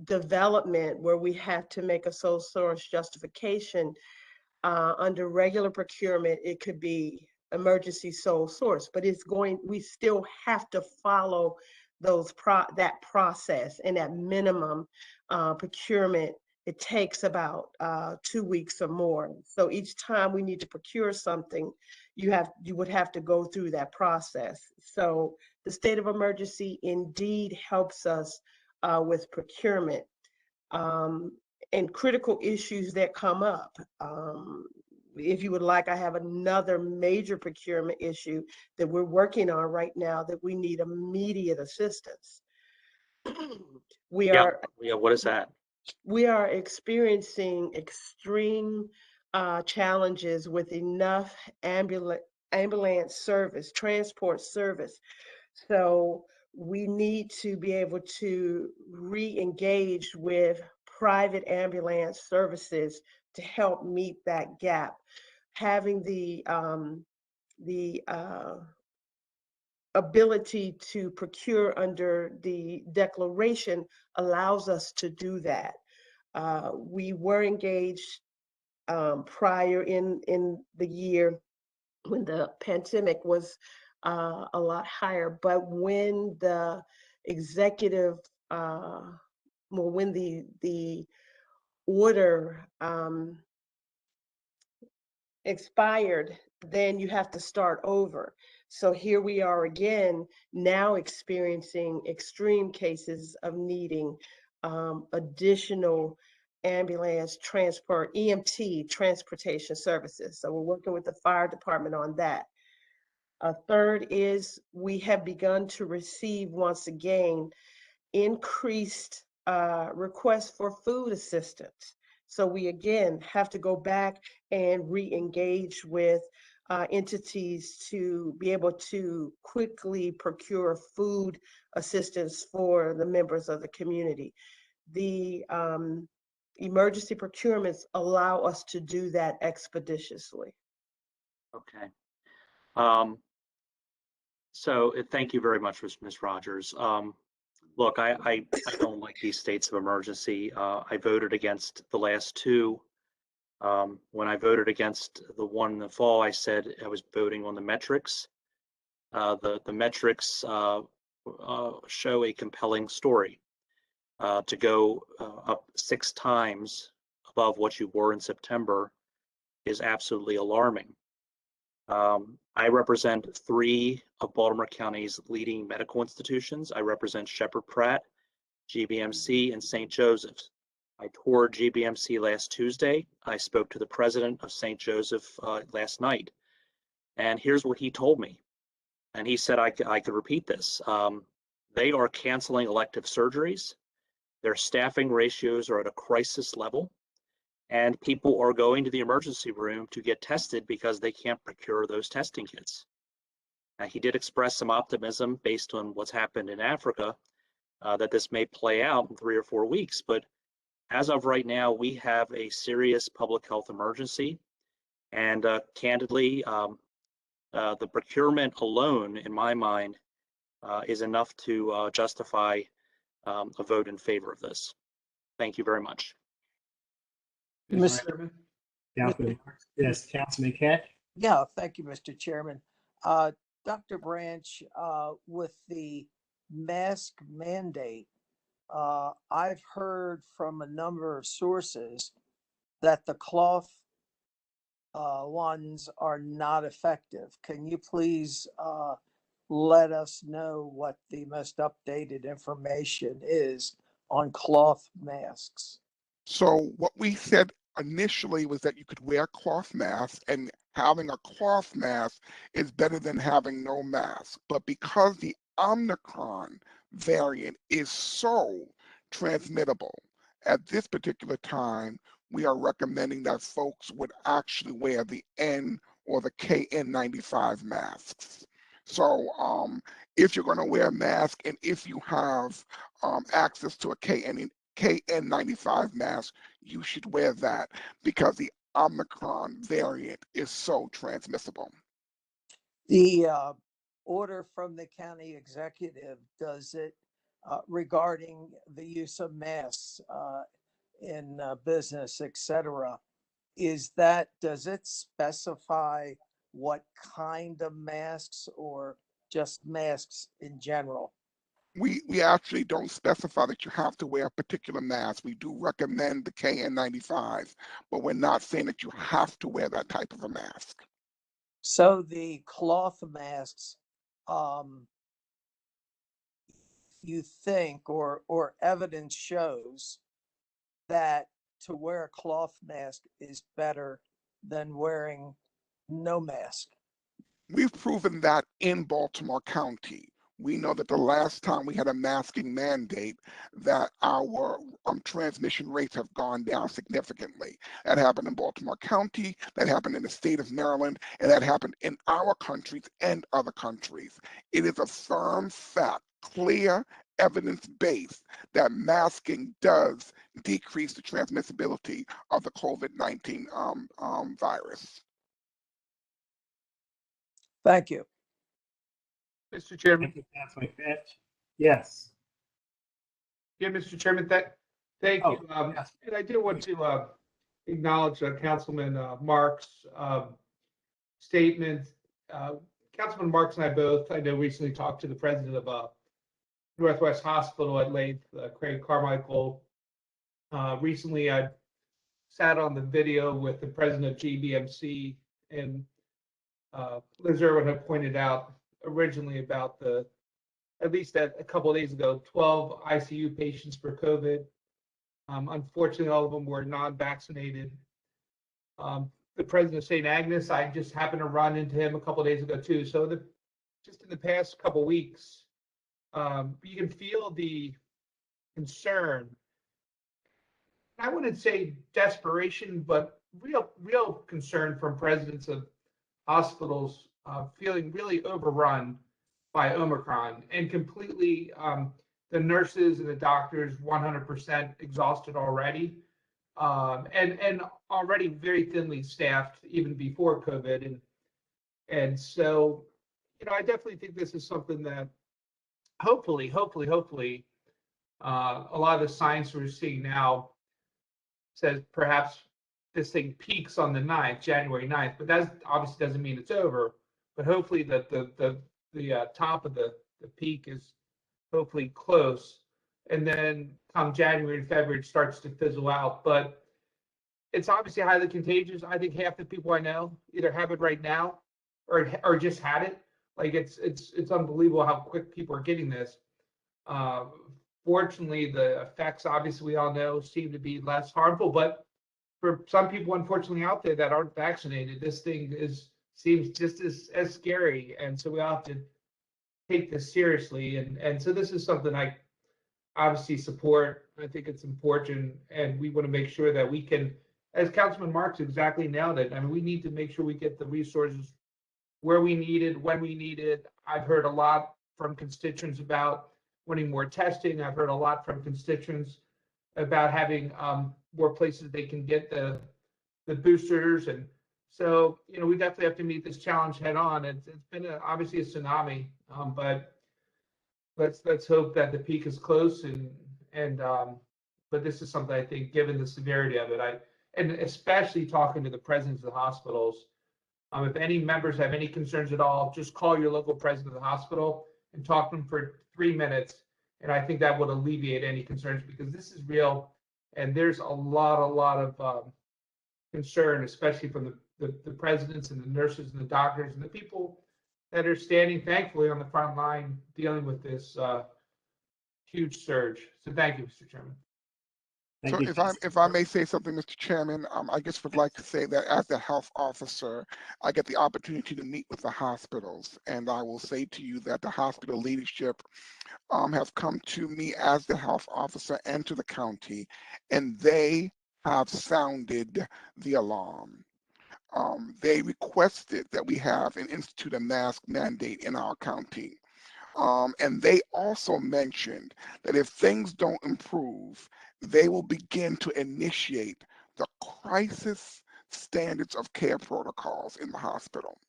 development where we have to make a sole source justification, under regular procurement, it could be emergency sole source, but we still have to follow that process, and that minimum procurement, it takes about 2 weeks or more. So each time we need to procure something, you would have to go through that process. So the state of emergency indeed helps us with procurement. And critical issues that come up. If you would like, I have another major procurement issue that we're working on right now that we need immediate assistance.
What is that?
We are experiencing extreme challenges with enough ambulance service, transport service. So we need to be able to re-engage with private ambulance services to help meet that gap. Having the ability to procure under the declaration allows us to do that. We were engaged prior in the year when the pandemic was a lot higher, but when the executive, when the order expired, then you have to start over. So here we are again, now experiencing extreme cases of needing additional ambulance transport, EMT transportation services. So we're working with the fire department on that. Third is we have begun to receive once again increased requests for food assistance. So we again have to go back and re-engage with entities to be able to quickly procure food assistance for the members of the community. The emergency procurements allow us to do that expeditiously.
Okay. So thank you very much, Ms. Rogers. Look, I don't like these states of emergency. I voted against the last two. When I voted against the one in the fall, I said I was voting on the metrics. The metrics show a compelling story. To go up 6 times above what you were in September is absolutely alarming. I represent 3 of Baltimore County's leading medical institutions. I represent Sheppard Pratt, GBMC, and St. Joseph's. I toured GBMC last Tuesday. I spoke to the president of St. Joseph last night. And here's what he told me. And he said I could repeat this. They are canceling elective surgeries. Their staffing ratios are at a crisis level. And people are going to the emergency room to get tested because they can't procure those testing kits. He did express some optimism based on what's happened in Africa, that this may play out in 3 or 4 weeks. But as of right now, we have a serious public health emergency. And candidly, the procurement alone, in my mind, is enough to justify a vote in favor of this. Thank you very much.
Councilman, yes, Councilman Cash.
Yeah, thank you, Mr. Chairman. Dr. Branch, with the mask mandate, I've heard from a number of sources that the cloth ones are not effective. Can you please let us know what the most updated information is on cloth masks?
So what we said initially was that you could wear cloth masks, and having a cloth mask is better than having no mask. But because the Omicron variant is so transmittable, at this particular time, we are recommending that folks would actually wear the N or the KN95 masks. So if you're going to wear a mask, and if you have access to a KN95 mask, you should wear that because the Omicron variant is so transmissible.
The order from the county executive, does it regarding the use of masks in business, etc., does it specify what kind of masks or just masks in general?
We actually don't specify that you have to wear a particular mask. We do recommend the KN95, but we're not saying that you have to wear that type of a mask.
So the cloth masks, you think, or evidence shows that to wear a cloth mask is better than wearing no mask?
We've proven that in Baltimore County. We know that the last time we had a masking mandate, that our transmission rates have gone down significantly. That happened in Baltimore County, that happened in the state of Maryland, and that happened in our countries and other countries. It is a firm fact, clear, evidence-based, that masking does decrease the transmissibility of the COVID-19 virus.
Thank you.
Mr. Chairman.
Thank you, Councilman Fitch. Yes.
Yeah, Mr. Chairman, thank you.
Yes.
And I do want to acknowledge Councilman Marks' statement. Councilman Marks and I both, I know, recently talked to the president of Northwest Hospital at length, Craig Carmichael. Recently, I sat on the video with the president of GBMC, and Liz Irwin had pointed out originally about at least a couple of days ago, 12 ICU patients for COVID. Unfortunately, all of them were non-vaccinated. The president of St. Agnes, I just happened to run into him a couple of days ago too. So just in the past couple of weeks, you can feel the concern. I wouldn't say desperation, but real concern from presidents of hospitals feeling really overrun by Omicron and completely the nurses and the doctors 100% exhausted already, and already very thinly staffed even before COVID. And so, I definitely think this is something that hopefully, a lot of the science we're seeing now says perhaps this thing peaks on the 9th, January 9th, but that obviously doesn't mean it's over. But hopefully that the top of the peak is hopefully close, and then come January and February it starts to fizzle out. But it's obviously highly contagious. I think half the people I know either have it right now or just had it. Like it's unbelievable how quick people are getting this. Fortunately, the effects, obviously, we all know, seem to be less harmful. But for some people, unfortunately, out there that aren't vaccinated, this thing seems just as scary. And so we all have to take this seriously. And so this is something I obviously support. I think it's important. And we want to make sure that we can, as Councilman Marks exactly nailed it, I mean, we need to make sure we get the resources where we need it, when we need it. I've heard a lot from constituents about wanting more testing. I've heard a lot from constituents about having more places they can get the boosters. And so, we definitely have to meet this challenge head on. It's been obviously a tsunami, but let's hope that the peak is close. But this is something I think, given the severity of it, and especially talking to the presidents of the hospitals, if any members have any concerns at all, just call your local president of the hospital and talk to them for 3 minutes. And I think that would alleviate any concerns, because this is real. And there's a lot of concern, especially from the presidents and the nurses and the doctors and the people that are standing, thankfully, on the front line dealing with this huge surge. So thank you, Mr. Chairman.
So if I may say something, Mr. Chairman, I just would like to say that as the health officer, I get the opportunity to meet with the hospitals, and I will say to you that the hospital leadership have come to me as the health officer and to the county, and they have sounded the alarm. They requested that we have and institute a mask mandate in our county. And they also mentioned that if things don't improve, they will begin to initiate the crisis standards of care protocols in the hospital.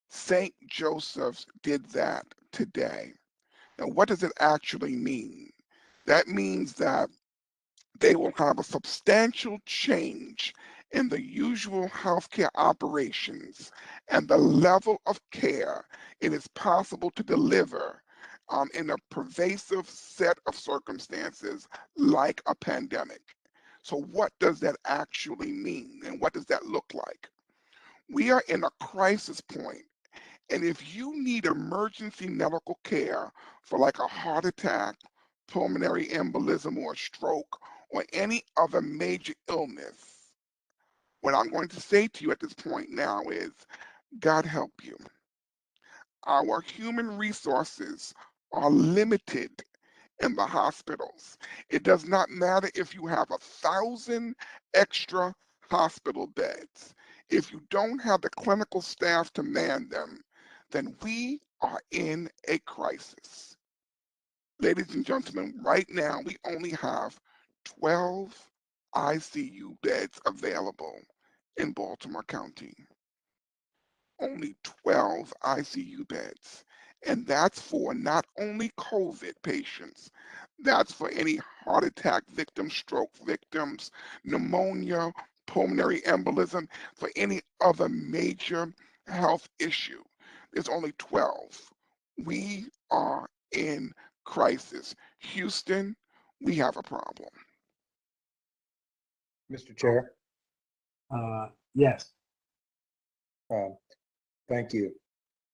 St. Joseph's did that today. Now, what does it actually mean? That means that they will have a substantial change in the usual healthcare operations and the level of care it is possible to deliver in a pervasive set of circumstances like a pandemic. So what does that actually mean, and what does that look like? We are in a crisis point, and if you need emergency medical care for like a heart attack, pulmonary embolism, or a stroke, or any other major illness, what I'm going to say to you at this point now is, God help you. our human resources are limited in the hospitals. It does not matter if you have 1,000 extra hospital beds. If you don't have the clinical staff to man them, then we are in a crisis. Ladies and gentlemen, right now we only have 12 ICU beds available in Baltimore County. Only 12 ICU beds. And that's for not only COVID patients, that's for any heart attack victims, stroke victims, pneumonia, pulmonary embolism, for any other major health issue. There's only 12. We are in crisis. Houston, we have a problem.
Mr. Chair,
Yes.
thank you.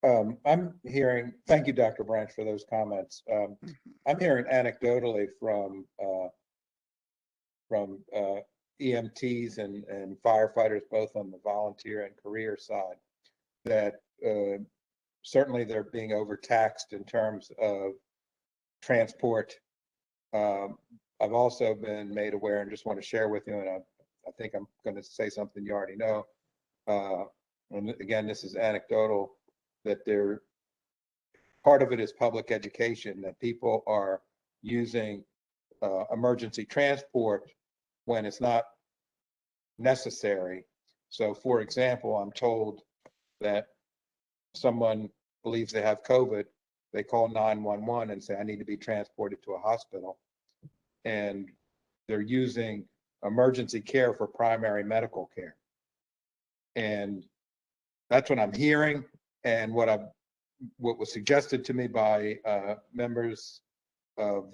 I'm hearing, thank you, Dr. Branch, for those comments. I'm hearing anecdotally from EMTs and firefighters, both on the volunteer and career side, that certainly they're being overtaxed in terms of transport. I've also been made aware, and just want to share with you, and I think I'm going to say something you already know. And again, this is anecdotal, that part of it is public education, that people are using emergency transport when it's not necessary. So for example, I'm told that someone believes they have COVID, they call 911 and say, I need to be transported to a hospital. And they're using emergency care for primary medical care. And that's what I'm hearing. And what was suggested to me by members of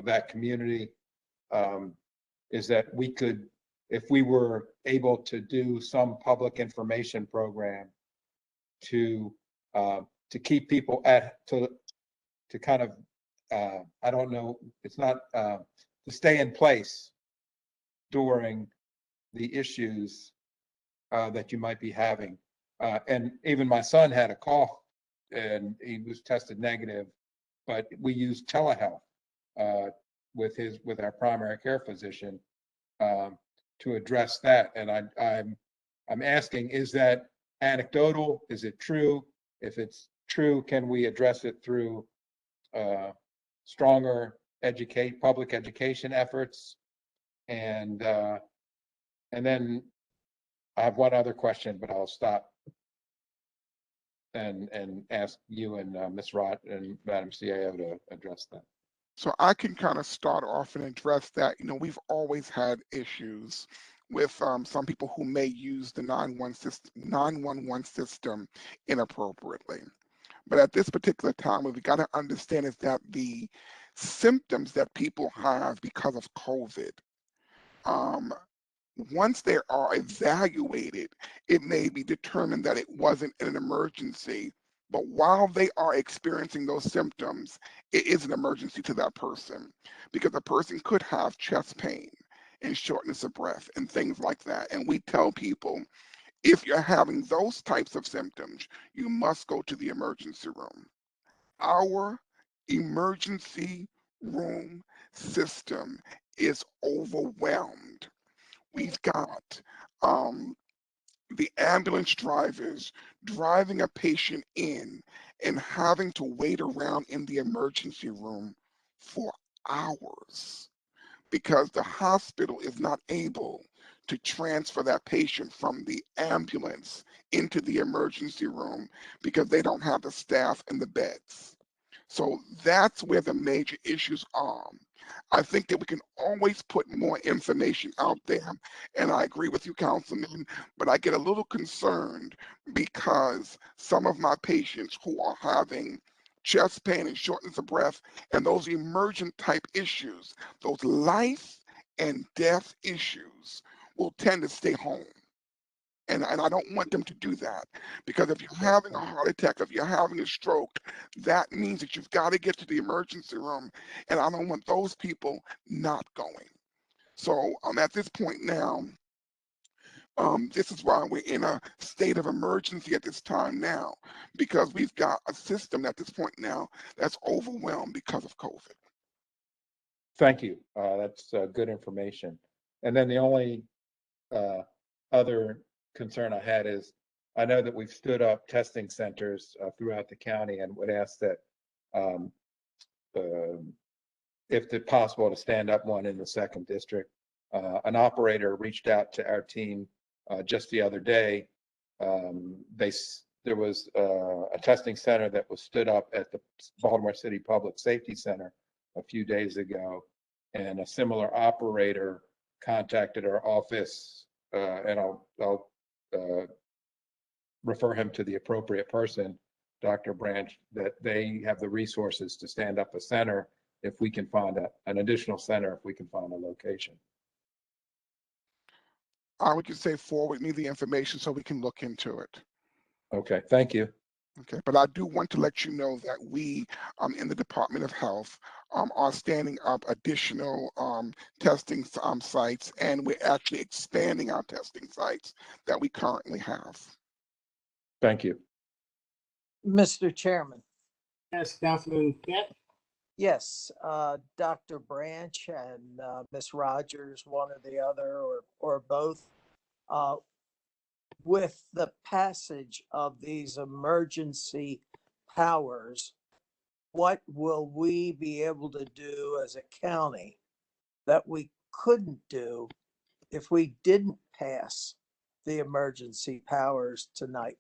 that community is that we could, if we were able to do some public information program to keep people to kind of I don't know, it's not to stay in place during the issues that you might be having. And even my son had a cough and he was tested negative, but we used telehealth with our primary care physician to address that. And I'm asking, is that anecdotal? Is it true? If it's true, can we address it through stronger public education efforts? And then I have one other question, but I'll stop and ask you and Ms. Rott and Madam CAO to address that.
So I can kind of start off and address that. You know, we've always had issues with some people who may use the 911 system inappropriately. But at this particular time, what we got to understand is that the symptoms that people have because of COVID, once they are evaluated, it may be determined that it wasn't an emergency. But while they are experiencing those symptoms, it is an emergency to that person, because a person could have chest pain and shortness of breath and things like that. And we tell people, if you're having those types of symptoms, you must go to the emergency room. Our emergency room system is overwhelmed. We've got the ambulance drivers driving a patient in and having to wait around in the emergency room for hours because the hospital is not able to transfer that patient from the ambulance into the emergency room because they don't have the staff and the beds. So that's where the major issues are. I think that we can always put more information out there. And I agree with you, Councilman, but I get a little concerned because some of my patients who are having chest pain and shortness of breath and those emergent type issues, those life and death issues, will tend to stay home. And I don't want them to do that, because if you're having a heart attack, if you're having a stroke, that means that you've got to get to the emergency room. And I don't want those people not going. So at this point now, This is why we're in a state of emergency at this time now, because we've got a system at this point now that's overwhelmed because of COVID.
Thank you. That's good information. And then the only other concern I had is, I know that we've stood up testing centers throughout the county, and would ask that if it's possible to stand up one in the 2nd district. An operator reached out to our team just the other day. There was a testing center that was stood up at the Baltimore City Public Safety Center a few days ago, and a similar operator contacted our office, and I'll refer him to the appropriate person, Dr. Branch, that they have the resources to stand up a center if we can find an additional center, if we can find a location.
I would just say forward me the information so we can look into it.
Okay, thank you.
Okay, but I do want to let you know that we in the Department of Health are standing up additional testing sites, and we're actually expanding our testing sites that we currently have.
Thank you.
Mr. Chairman.
Yes, Councilman Kent.
Yes, Dr. Branch and Ms. Rogers, one or the other, or both. With the passage of these emergency powers, what will we be able to do as a county that we couldn't do if we didn't pass the emergency powers tonight?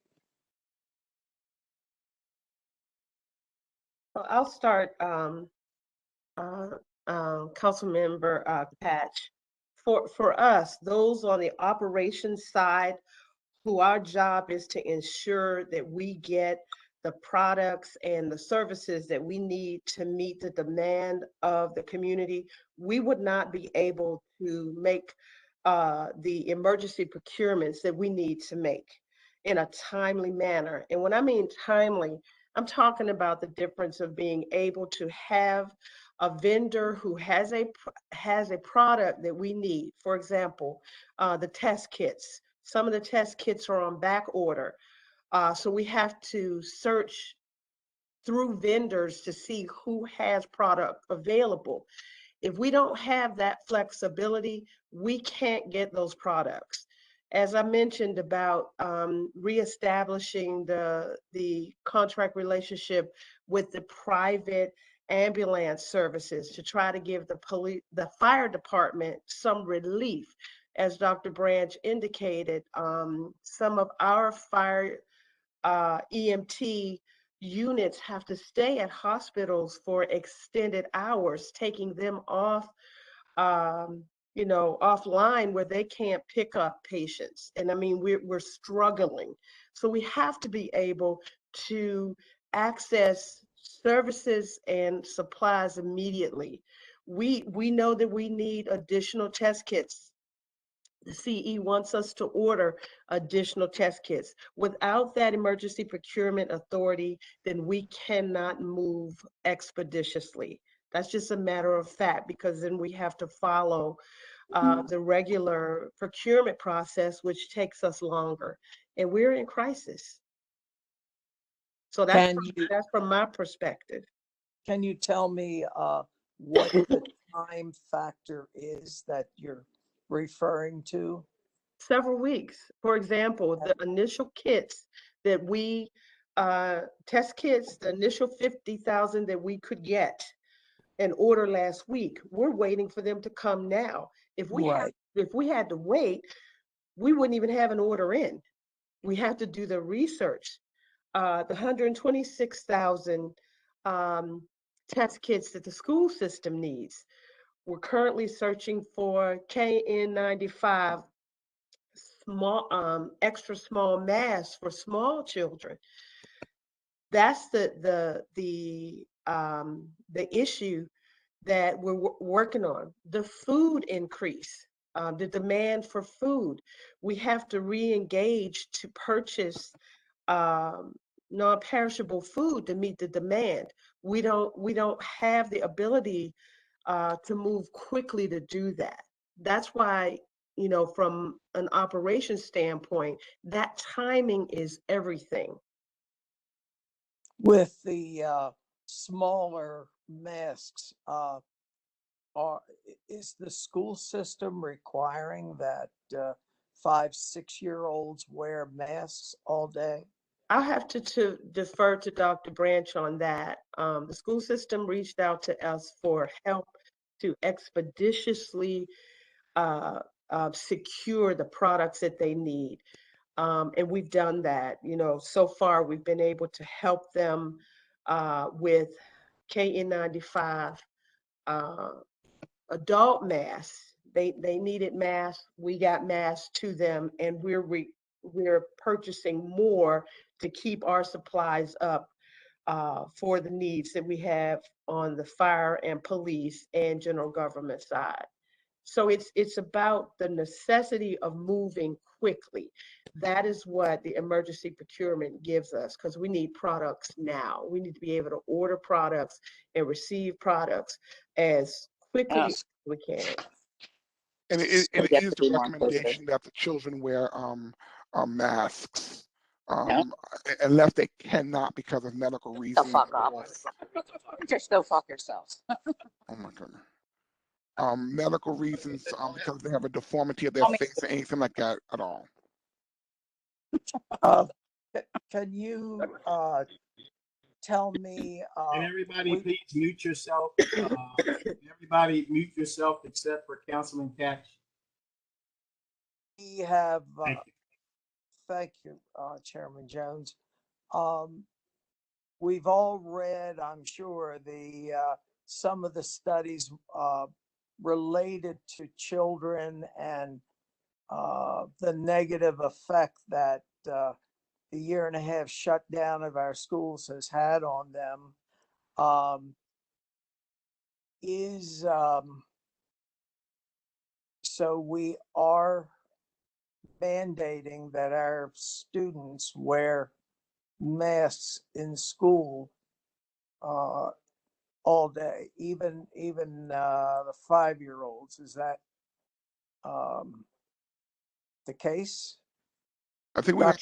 Well, I'll start, Councilmember Patch. For us, those on the operations side, who our job is to ensure that we get the products and the services that we need to meet the demand of the community, we would not be able to make the emergency procurements that we need to make in a timely manner. And when I mean timely, I'm talking about the difference of being able to have a vendor who has a product that we need. For example, the test kits. Some of the test kits are on back order. So we have to search through vendors to see who has product available. If we don't have that flexibility, we can't get those products. As I mentioned about reestablishing the contract relationship with the private ambulance services to try to give the fire department some relief. As Dr. Branch indicated, some of our fire EMT units have to stay at hospitals for extended hours, taking them off, offline where they can't pick up patients. And I mean, we're struggling. So we have to be able to access services and supplies immediately. We know that we need additional test kits. The CE wants us to order additional test kits. Without that emergency procurement authority, then we cannot move expeditiously. That's just a matter of fact, because then we have to follow the regular procurement process, which takes us longer. And we're in crisis. So that's from my perspective.
Can you tell me what the time factor is that you're referring to?
Several weeks. For example, the initial kits that we test kits, the initial 50,000 that we could get and order last week, we're waiting for them to come now. If we had to wait, we wouldn't even have an order in. We have to do the research. The 126,000 test kits that the school system needs. We're currently searching for KN95 small, extra small masks for small children. That's the issue that we're working on. The food increase, the demand for food. We have to re-engage to purchase non-perishable food to meet the demand. We don't have the ability to move quickly to do that. That's why you know, from an operation standpoint, that timing is everything.
With the smaller masks, is the school system requiring that 5, 6-year-olds wear masks all day?
I'll have to defer to Dr. Branch on that. The school system reached out to us for help to expeditiously secure the products that they need. And we've done that. You know, so far we've been able to help them with KN95 adult masks. They needed masks. We got masks to them, and we're purchasing more to keep our supplies up for the needs that we have on the fire and police and general government side. So it's about the necessity of moving quickly. That is what the emergency procurement gives us, because we need products now. We need to be able to order products and receive products as quickly as we can.
And it is the recommendation that the children wear masks unless they cannot because of medical reasons.
The fuck up. Just go fuck yourselves.
Oh my goodness. Medical reasons because they have a deformity of their face or anything like that at all.
Can you tell me?
Can everybody please mute yourself? Everybody mute yourself except for Councilman Catch.
We have. Thank you, Chairman Jones. We've all read, I'm sure, the some of the studies related to children and the negative effect that the 1.5-year shutdown of our schools has had on them. So we are mandating that our students wear masks in school all day, even the 5-year-olds. Is that the case?
I think we have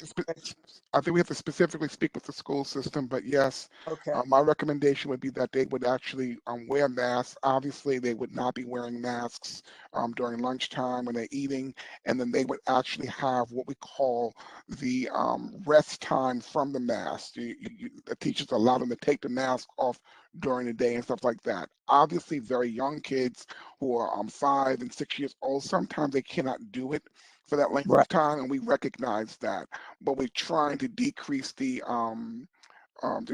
to specifically speak with the school system, but yes,
okay.
My recommendation would be that they would actually wear masks. Obviously, they would not be wearing masks during lunchtime when they're eating, and then they would actually have what we call the rest time from the mask. The teachers allow them to take the mask off during the day and stuff like that. Obviously, very young kids who are 5 and 6 years old, sometimes they cannot do it for that length of time, and we recognize that. But we're trying to decrease the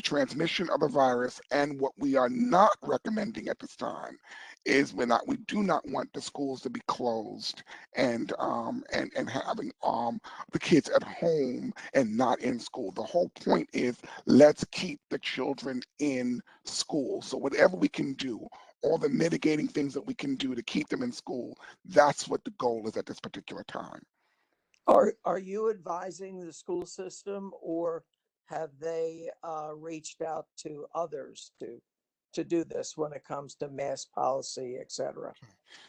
transmission of the virus. And what we are not recommending at this time is we do not want the schools to be closed and having the kids at home and not in school. The whole point is let's keep the children in school. So whatever we can do, all the mitigating things that we can do to keep them in school, that's what the goal is at this particular time.
Are you advising the school system, or have they reached out to others to do this when it comes to mask policy, et cetera?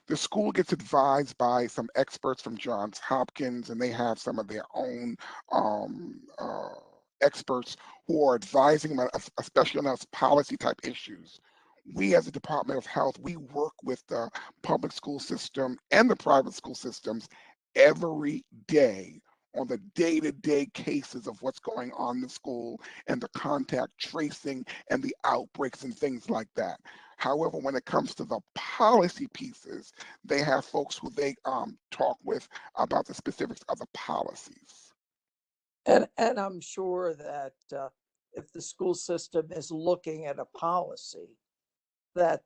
The school gets advised by some experts from Johns Hopkins, and they have some of their own experts who are advising them, especially on those policy type issues. We as a Department of Health, we work with the public school system and the private school systems every day on the day-to-day cases of what's going on in the school and the contact tracing and the outbreaks and things like that. However, when it comes to the policy pieces, they have folks who they talk with about the specifics of the policies.
And I'm sure that if the school system is looking at a policy that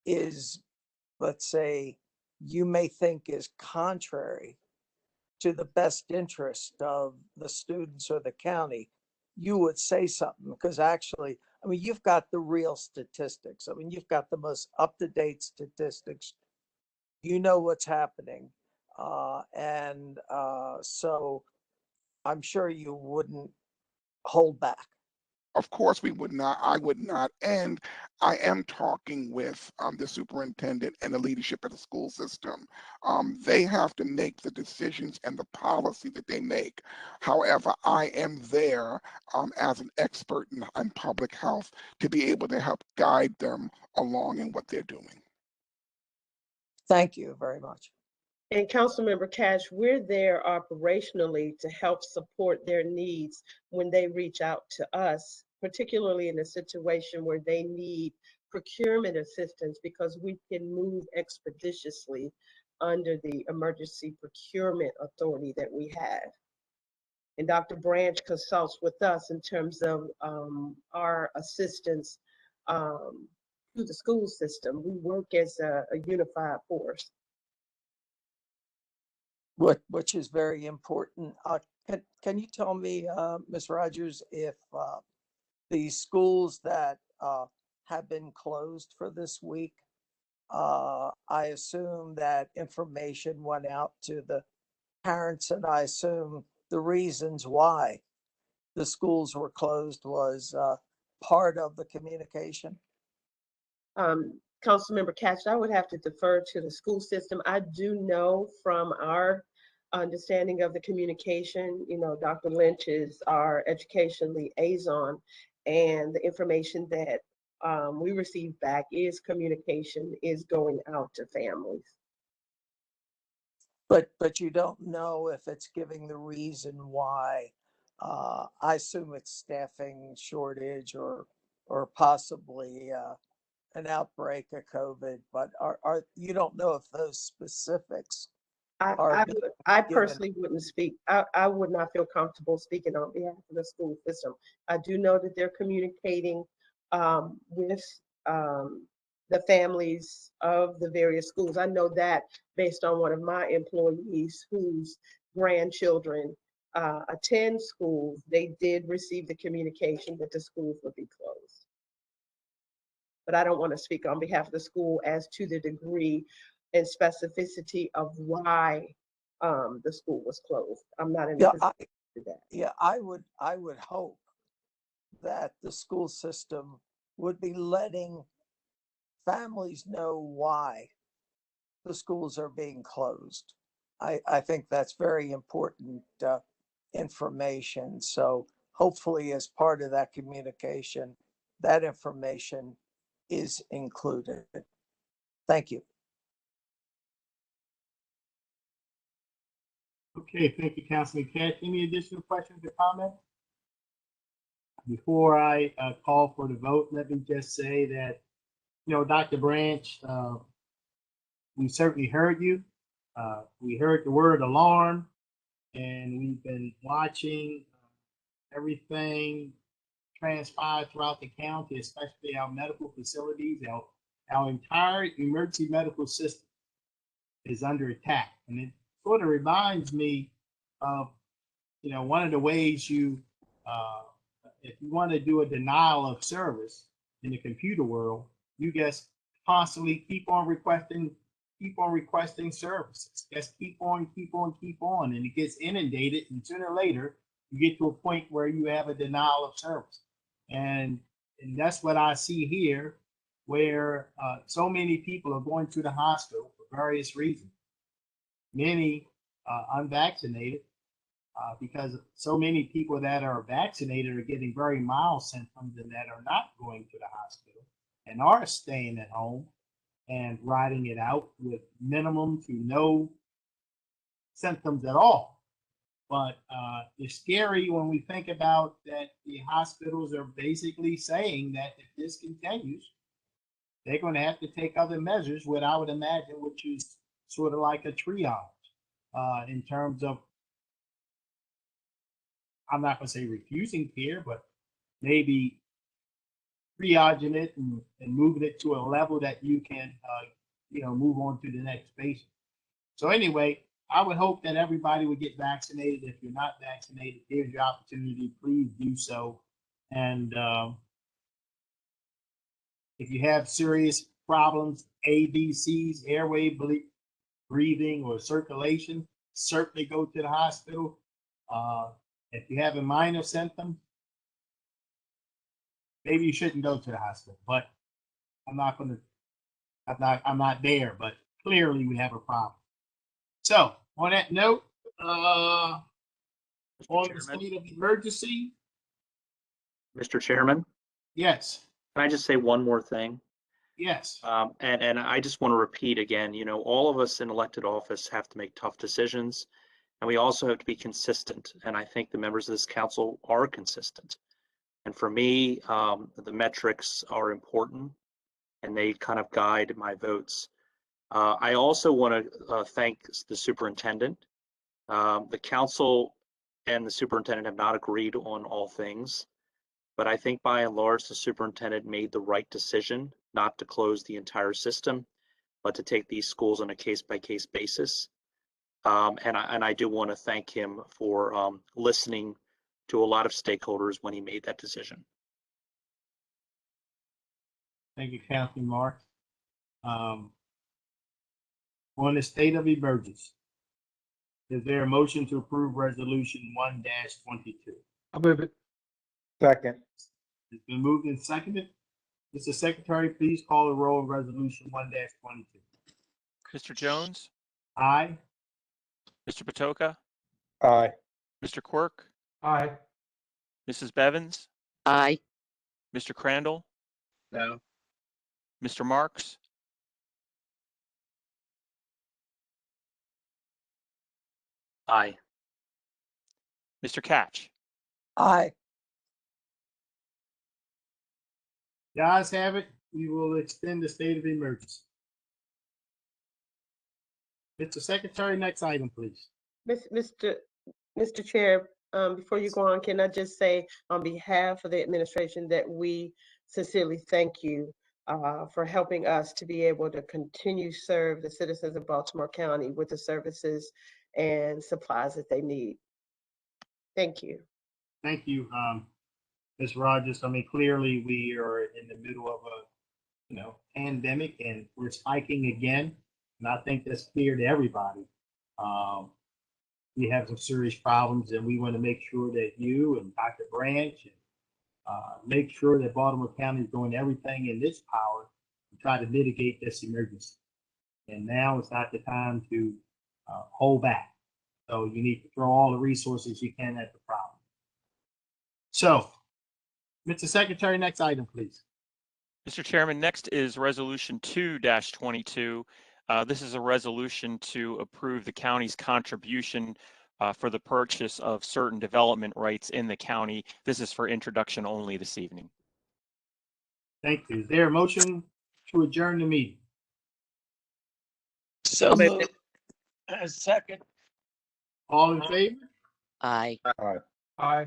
is, let's say, you may think is contrary to the best interest of the students or the county, you would say something, because actually, I mean, you've got the real statistics. I mean, you've got the most up-to-date statistics. You know what's happening. So I'm sure you wouldn't hold back.
Of course, I would not. And I am talking with the superintendent and the leadership of the school system. They have to make the decisions and the policy that they make. However, I am there as an expert in public health to be able to help guide them along in what they're doing.
Thank you very much.
And Councilmember Cash, we're there operationally to help support their needs when they reach out to us, particularly in a situation where they need procurement assistance, because we can move expeditiously under the emergency procurement authority that we have. And Dr. Branch consults with us in terms of our assistance to the school system. We work as a unified force.
Which is very important. Can you tell me, Ms. Rogers, if the schools that have been closed for this week, I assume that information went out to the parents, and I assume the reasons why the schools were closed was part of the communication?
Councilmember Cash, I would have to defer to the school system. I do know from our understanding of the communication, you know, Dr. Lynch is our education liaison, and the information that we receive back is communication is going out to families.
But you don't know if it's giving the reason why. I assume it's staffing shortage or possibly an outbreak of COVID, but are you don't know if those specifics are
I personally wouldn't speak. I would not feel comfortable speaking on behalf of the school system. I do know that they're communicating with the families of the various schools. I know that based on one of my employees whose grandchildren attend schools, they did receive the communication that the schools would be closed. But I don't want to speak on behalf of the school as to the degree and specificity of why the school was closed. I'm not in a position to do that.
Yeah, I would hope that the school system would be letting families know why the schools are being closed. I think that's very important information. So hopefully as part of that communication, that information is included. Thank you.
Okay, thank you, Councilman Cash. Any additional questions or comments? Before I call for the vote, let me just say that, you know, Dr. Branch, we certainly heard you. We heard the word alarm, and we've been watching everything transpire throughout the county, especially our medical facilities. Our entire emergency medical system is under attack. And it sort of reminds me of, you know, one of the ways you, if you want to do a denial of service in the computer world, you just constantly keep on requesting services. Just keep on, and it gets inundated, and sooner or later you get to a point where you have a denial of service. And that's what I see here, where so many people are going to the hospital for various reasons. Many unvaccinated, because so many people that are vaccinated are getting very mild symptoms and that are not going to the hospital and are staying at home and riding it out with minimum to no symptoms at all. But it's scary when we think about that the hospitals are basically saying that if this continues, they're going to have to take other measures, what I would imagine, which is sort of like a triage in terms of, I'm not going to say refusing care, but maybe triaging it and moving it to a level that you can, you know, move on to the next patient. So anyway, I would hope that everybody would get vaccinated. If you're not vaccinated, here's your opportunity. Please do so. And if you have serious problems, ABCs, airway breathing or circulation, certainly go to the hospital. If you have a minor symptom, maybe you shouldn't go to the hospital, but I'm not there, but clearly we have a problem. So on that note, on the state of emergency,
Mr. Chairman,
yes,
can I just say one more thing?
yes,
And I just want to repeat again, all of us in elected office have to make tough decisions, and we also have to be consistent. And I think the members of this council are consistent. And for me, the metrics are important, and they kind of guide my votes. I also want to thank the superintendent. The council and the superintendent have not agreed on all things, but I think by and large, the superintendent made the right decision not to close the entire system, but to take these schools on a case-by-case basis. And I do want to thank him for listening to a lot of stakeholders when he made that decision.
thank you, Councilman Mark. On the state of emergency, is there a motion to approve resolution 1-22?
I'll move it.
Second.
It's been moved and seconded. Mr. Secretary, please call the roll of resolution 1-22.
Mr. Jones,
Aye.
Mr. Patoka,
Aye.
Mr. Quirk,
Aye.
Mrs. Bevins,
Aye.
Mr. Crandall,
No.
Mr. Marks,
Aye.
Mr. Catch.
Aye.
The ayes have it. We will extend the state of emergency. Mr. Secretary, next item, please.
Mr. Chair, before you go on, can I just say on behalf of the administration that we sincerely thank you for helping us to be able to continue serve the citizens of Baltimore County with the services and supplies that they need. Thank you.
Thank you, Ms. Rogers. I mean, clearly we are in the middle of a, pandemic and we're spiking again. And I think that's clear to everybody. We have some serious problems and we want to make sure that you and Dr. Branch make sure that Baltimore County is doing everything in its power to try to mitigate this emergency. And now is not the time to hold back. So you need to throw all the resources you can at the problem. So, Mr. Secretary, next item, please.
Mr. Chairman, next is Resolution 2-22. This is a resolution to approve the county's contribution for the purchase of certain development rights in the county. This is for introduction only this evening.
Thank you. Is there a motion to adjourn the meeting?
So moved.
Second.
All in favor?
Aye.
Aye.
Aye.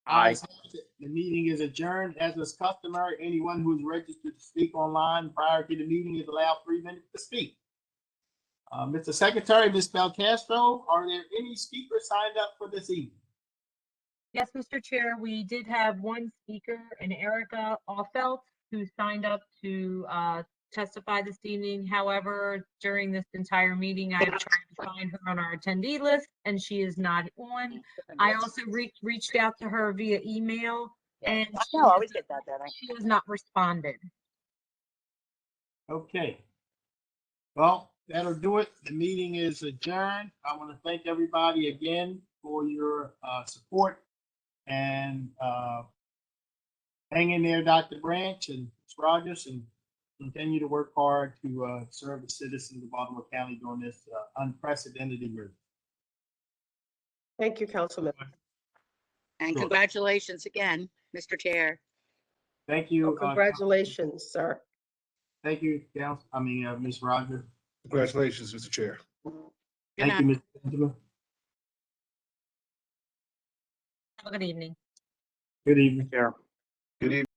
Ayes have it. The meeting is adjourned. As is customary, anyone who's registered to speak online prior to the meeting is allowed 3 minutes to speak. Mr. Secretary, Ms. Belcastro, are there any speakers signed up for this evening?
Yes, Mr. Chair, we did have one speaker, and Erica Offelt, who signed up to testify this evening. However, during this entire meeting, I have tried to find her on our attendee list, and she is not on. I also reached out to her via email, and she has not responded.
Okay. Well, that'll do it. The meeting is adjourned. I want to thank everybody again for your support and hang in there, Dr. Branch and Ms. Rogers, and continue to work hard to serve the citizens of Baltimore County during this unprecedented emergency.
Thank you, Councilman.
And
Sure.
congratulations again, Mr. Chair.
Thank you.
Congratulations, sir.
Thank you, Ms. Rogers.
Congratulations, Mr. Chair.
Thank you, Ms. Benjamin.
Have a good evening.
Good evening.
Chair.
Good evening.